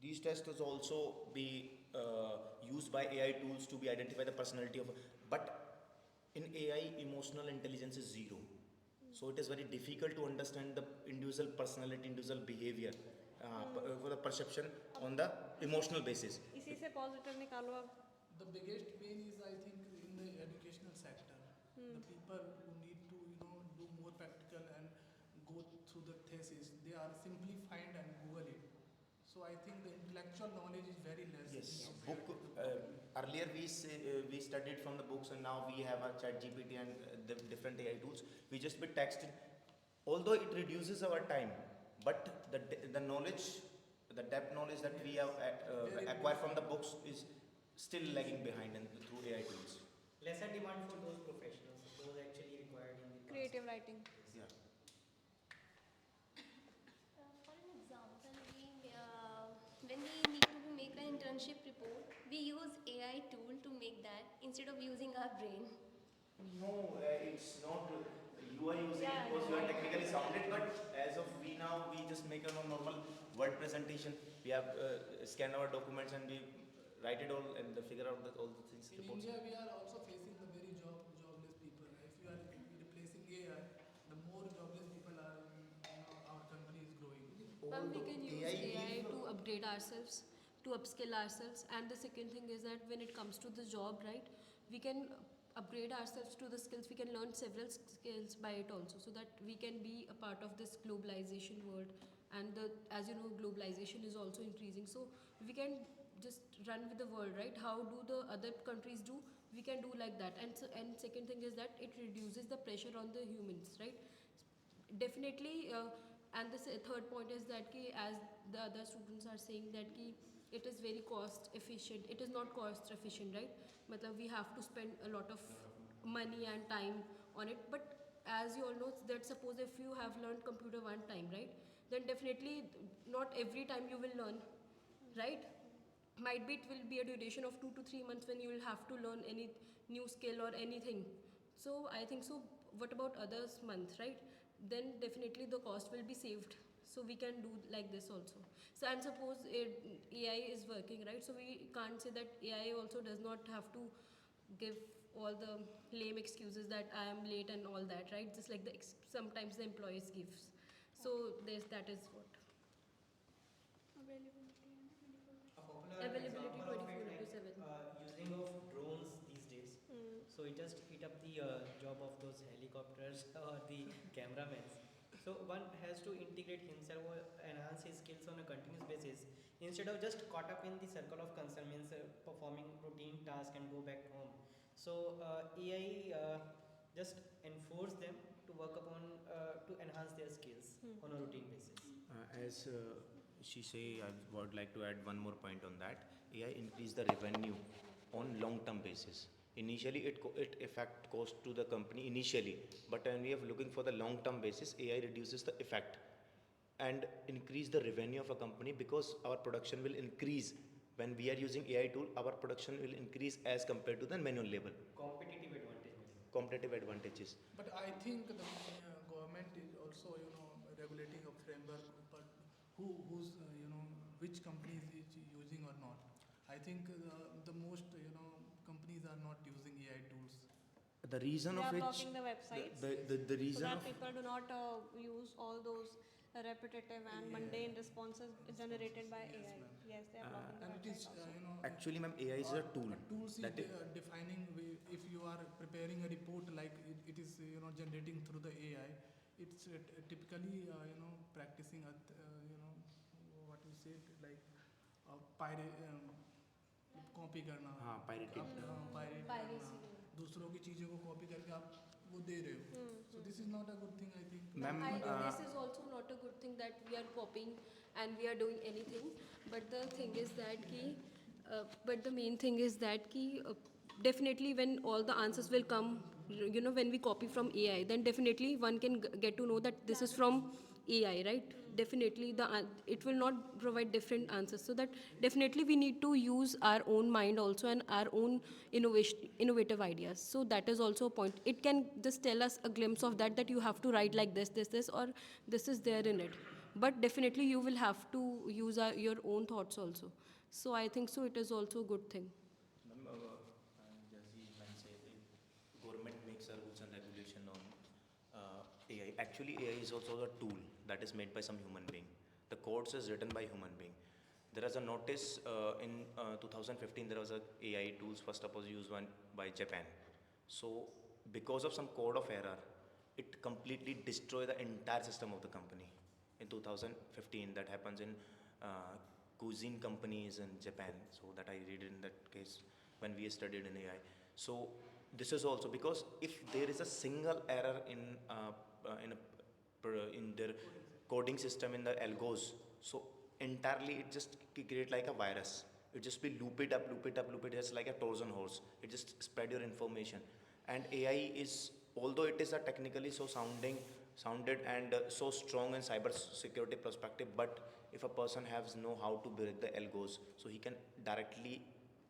These tests also be used by AI tools to be identify the personality of. But in AI, emotional intelligence is zero. So it is very difficult to understand the individual personality, individual behavior for the perception on the emotional basis. इसी से positive निकालो अब. The biggest pain is, I think, in the educational sector. The people who need to, do more practical and go through the thesis, they are simply find and Google it. So I think the intellectual knowledge is very less. Yes, in compared book. to Earlier we studied from the books, and now we have a Chat GPT and the different AI tools. We just be texted. Although it reduces our time, but the knowledge, the depth knowledge that we have acquired from the books is still lagging behind through AI tools. Lesser demand for those professionals, those actually required in the past. Creative writing. Yeah. For an example, when we need to make an internship report, we use AI tool to make that instead of using our brain. No, it's not. You are using Yeah, it because you are yeah. technically sounded, but as of we just make a normal word presentation. We have scanned our documents and we write it all and figure out all the things. in Reports. India, we are also facing the very jobless people. If you are replacing AI, the more jobless all Ma'am, we the can use AI AI if, to upgrade ourselves, to upskill ourselves. And the second thing is that when it comes to the job, right, we can upgrade ourselves to the skills. We can learn several skills by it also, so that we can be a part of this globalization world. And as you know, globalization is also increasing. So we can just run with the world, right? How do the other countries do? We can do like that. And second thing is that it reduces the pressure on the humans, right? Definitely, and the third point is that ki, as the other students are saying that ki, it is very cost efficient. It is not cost efficient, right? Matlab, we have to spend a lot of money and time on it. But as you all know, that suppose if you have learned computer one time, right, then definitely not every time you will learn, right? Might be it will be a duration of 2 to 3 months when you will have to learn any new skill or anything. So I think so. What about others month, right? Then definitely the cost will be saved. So we can do like this also. So and suppose AI is working, right? So we can't say that AI also does not have to give all the lame excuses that I am late and all that, right? Just like sometimes the employees gives. So that is what. Availability and 24 a popular Availability example of 24 it, into like 7. using of drones these days. Mm. So it just eat up the job of those helicopters or the cameramen. So one has to integrate himself or enhance his skills on a continuous basis instead of just caught up in the circle of concern, means performing routine task and go back home. So AI just enforce them to work upon to enhance their skills on a routine basis. As she say, I would like to add one more point on that. AI increase the revenue on long-term basis. Initially, it affect cost to the company initially, but when we are looking for the long-term basis, AI reduces the effect and increase the revenue of a company, because our production will increase. When we are using AI tool, our production will increase as compared to the manual labor. Competitive advantage. Competitive advantages. But I think the government is also, regulating a framework, but who's, which companies is using or not. I think the most, companies are not using AI tools. The reason They of are which blocking the websites the so reason that of people do not use all those repetitive and mundane responses generated by Yes, AI. ma'am. Yes, they are blocking the And it is, website also. actually, ma'am, AI is a tool. Tools is that is, defining if you are preparing a report like it is, generating through the AI. It's typically, practicing at, what you say, like copy करना हाँ, pirating. Pirate Piracy. करना दूसरों की चीज़ों को copy करके आप वो दे रहे हो सो this is not a good thing I think Ma'am, This is also not a good thing that we are copying and we are doing anything. But the thing is that but the main thing is that definitely when all the answers will come, when we copy from AI, then definitely one can get to know that this is from AI, right? Definitely it will not provide different answers. So that definitely we need to use our own mind also and our own innovative ideas. So that is also a point. It can just tell us a glimpse of that you have to write like this, or this is there in it. But definitely you will have to use your own thoughts also. So I think so it is also a good thing. ma'am, Jazzy can say the government makes a rules and regulation on AI. Actually, AI is also a tool that is made by some human being. The codes is written by human being. There is a notice in 2015. There was a AI tools first was used one by Japan. So because of some code of error, it completely destroyed the entire system of the company. In 2015, that happens in cuisine companies in Japan. So that I read in that case when we studied in AI. So this is also because if there is a single error in their coding system in the algos, so entirely it just create like a virus. It just be loop it up, just like a Trojan horse. It just spread your information. And AI is, although it is a technically so sounded and so strong in cyber security perspective, but if a person has know how to break the algos, so he can directly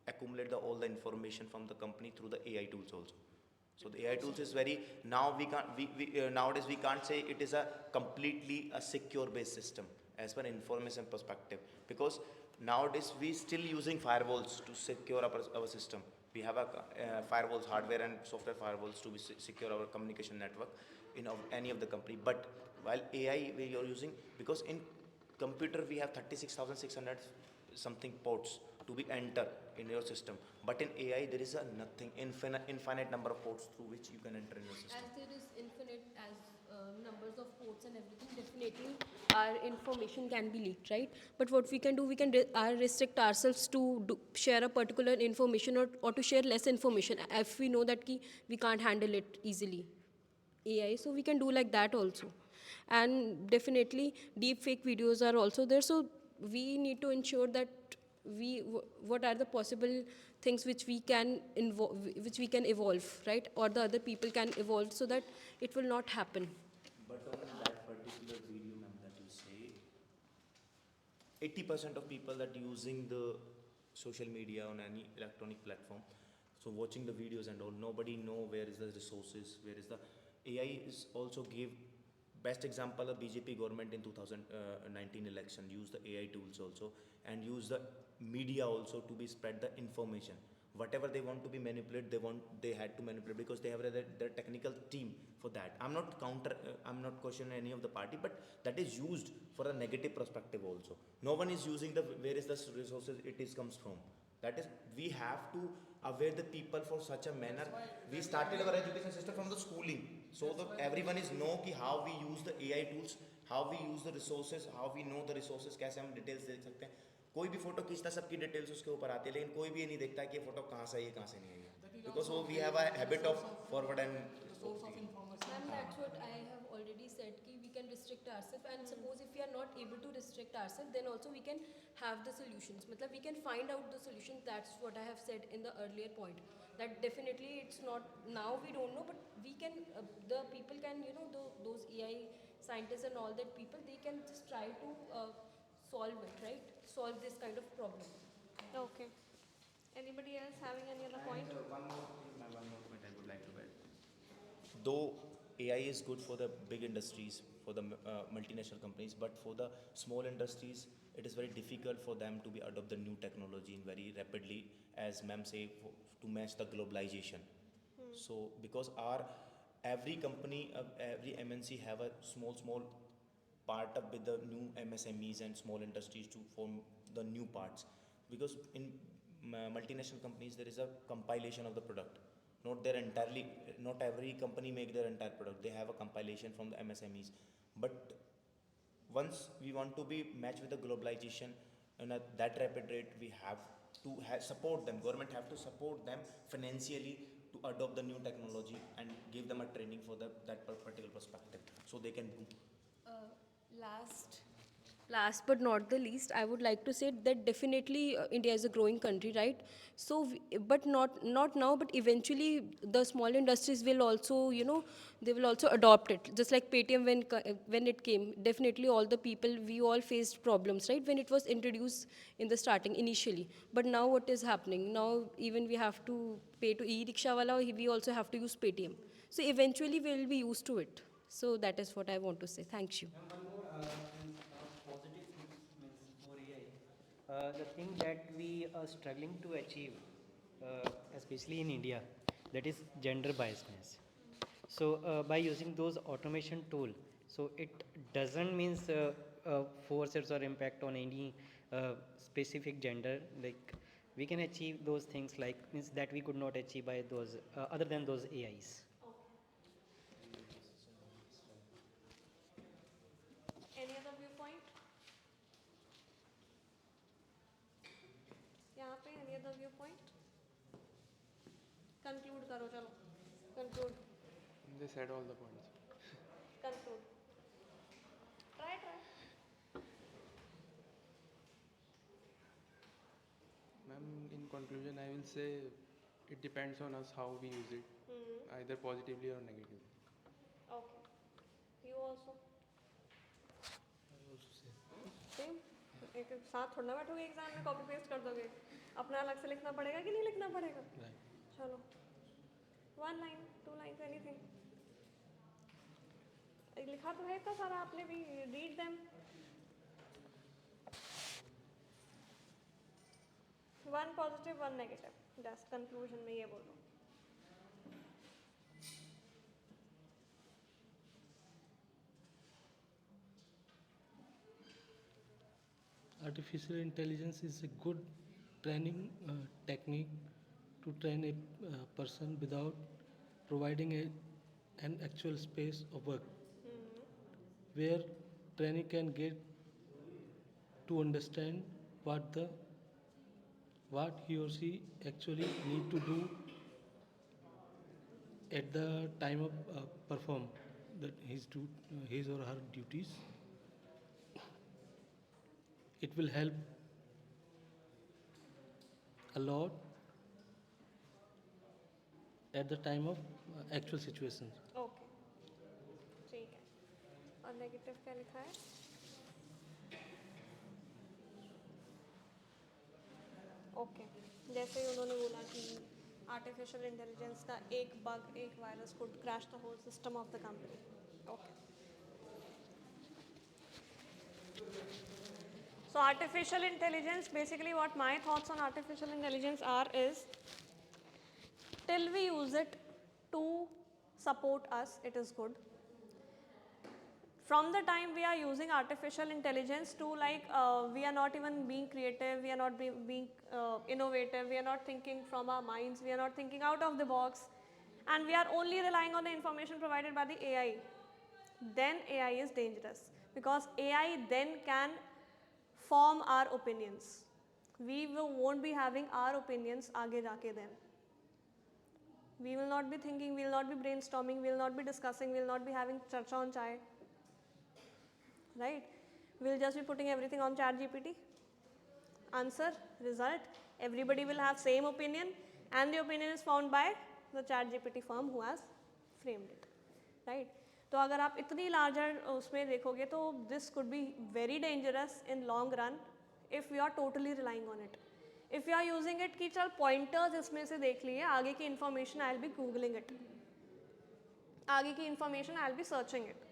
accumulate all the information from the company through the AI tools also. So the AI tools is very, now we can't nowadays we can't say it is a completely a secure based system as per information perspective, because nowadays we still using firewalls to secure our system. We have a firewalls, hardware and software firewalls to secure our communication network in any of the company. But while AI we are using, because in computer we have 36,600 something ports to be enter in your system, but in AI there is a nothing, infinite number of ports through which you can enter in your system. As there is infinite as numbers of ports and everything, definitely our information can be leaked, right? But what we can do, we can restrict ourselves to share a particular information, or to share less information if we know that we can't handle it easily, AI. So we can do like that also. And definitely deep fake videos are also there. So we need to ensure that what are the possible things which we can evolve, right? Or the other people can evolve, so that it will not happen. But on that particular video, ma'am, that you say, 80% of people that using the social media on any electronic platform, so watching the videos and all, nobody know where is the resources, where is the AI is also give best example of BJP government in 2019 election use the AI tools also, and use the media also to be spread the information. Whatever they want to be manipulate, they had to manipulate because they have their technical team for that. I'm not questioning any of the party, but that is used for a negative perspective also. No one is using the where is the resources it is comes from. That is, we have to aware the people for such a manner. We started our education system from the schooling, so that everyone is know कि how we use the AI tools, how we use the resources, how we know the resources, कैसे हम details देख सकते हैं. कोई भी photo खींचता सबकी डिटेल्स उसके ऊपर आती है, लेकिन कोई भी ये नहीं देखता कि ये फोटो कहाँ से आई है कहाँ से नहीं आई है, because we have a habit of forward and Ma'am, that's what I have already said, ki we can restrict ourselves, and suppose if we are not able to restrict ourselves, then also we can have the solutions. Matlab, we can find out the solution. That's what I have said in the earlier point. That definitely it's not, now we don't know, but we can, the people can, those AI scientists and all that people, they can just try to solve it, right? Solve this kind of problem. Okay. Anybody else having any other point? One more point I would like to add. Though AI is good for the big industries, for the multinational companies, but for the small industries, it is very difficult for them to be adopt the new technology in very rapidly, as ma'am say, to match the globalization. So because every company, every MNC have a small part up with the new MSMEs and small industries to form the new parts, because in multinational companies there is a compilation of the product, not every company make their entire product, they have a compilation from the MSMEs. But once we want to be matched with the globalization and at that rapid rate, we have to support them, government have to support them financially to adopt the new technology and give them a training for that particular perspective, so they can do. Last but not the least, I would like to say that definitely India is a growing country, right? So, but not now, but eventually the small industries will also, they will also adopt it. Just like Paytm when it came, definitely all the people, we all faced problems, right? When it was introduced in the starting initially. But now what is happening? Now even we have to pay to e-rickshaw wala, we also have to use Paytm. So eventually we will be used to it. So that is what I want to say. Thank you. And one more positive things means for AI. The thing that we are struggling to achieve, especially in India, that is gender biasness. So by using those automation tool, so it doesn't means forces or impact on any specific gender. Like we can achieve those things like means that we could not achieve by those other than those AIs. Any other viewpoint? यहाँ पे any other viewpoint? Conclude करो चलो. Conclude. They said all the points. Conclude. Try. Ma'am, in conclusion, I will say it depends on us how we use it, either positively or negatively. Okay. You also. Same. एक साथ थोड़ा ना बैठोगे exam में copy paste कर दोगे, अपना अलग से लिखना पड़ेगा कि नहीं लिखना पड़ेगा? चलो. 1 line, 2 lines, anything. लिखा तो है इतना सारा आपने भी, read them. 1 positive, 1 negative. That's conclusion में ये बोलो. artificial intelligence is a good training technique to train a person without providing an actual space of work, where trainee can get to understand what he or she actually need to do at the time of perform his or her duties. It will help a lot at the time of actual situations. Okay, ठीक है. और negative क्या लिखा है? Okay, जैसे ही उन्होंने बोला कि आर्टिफिशियल इंटेलिजेंस का एक बग, एक virus could crash the whole system of the company. Okay. So artificial intelligence, basically what my thoughts on artificial intelligence are is, till we use it to support us, it is good. From the time we are using artificial intelligence to we are not even being creative, we are not being innovative, we are not thinking from our minds, we are not thinking out of the box, and we are only relying on the information provided by the AI, then AI is dangerous, because AI then can form our opinions. We won't be having our opinions aage jaake then. We will not be thinking, we will not be brainstorming, we will not be discussing, we will not be having charcha on chai. Right? We will just be putting everything on ChatGPT. Answer, result, everybody will have same opinion, and the opinion is found by the ChatGPT firm who has framed it. Right? तो अगर आप इतनी larger उसमें देखोगे तो this could be very dangerous in long run if we are totally relying on it. If you are using it कि चल pointers इसमें से देख लिए, आगे की information I'll be googling it, आगे की information I'll be searching it,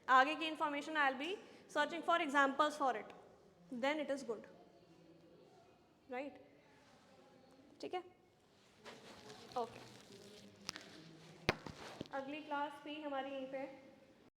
आगे की information I'll be searching for examples for it, then it is good. Right? ठीक है? Okay. अगली क्लास भी हमारी यहीं पे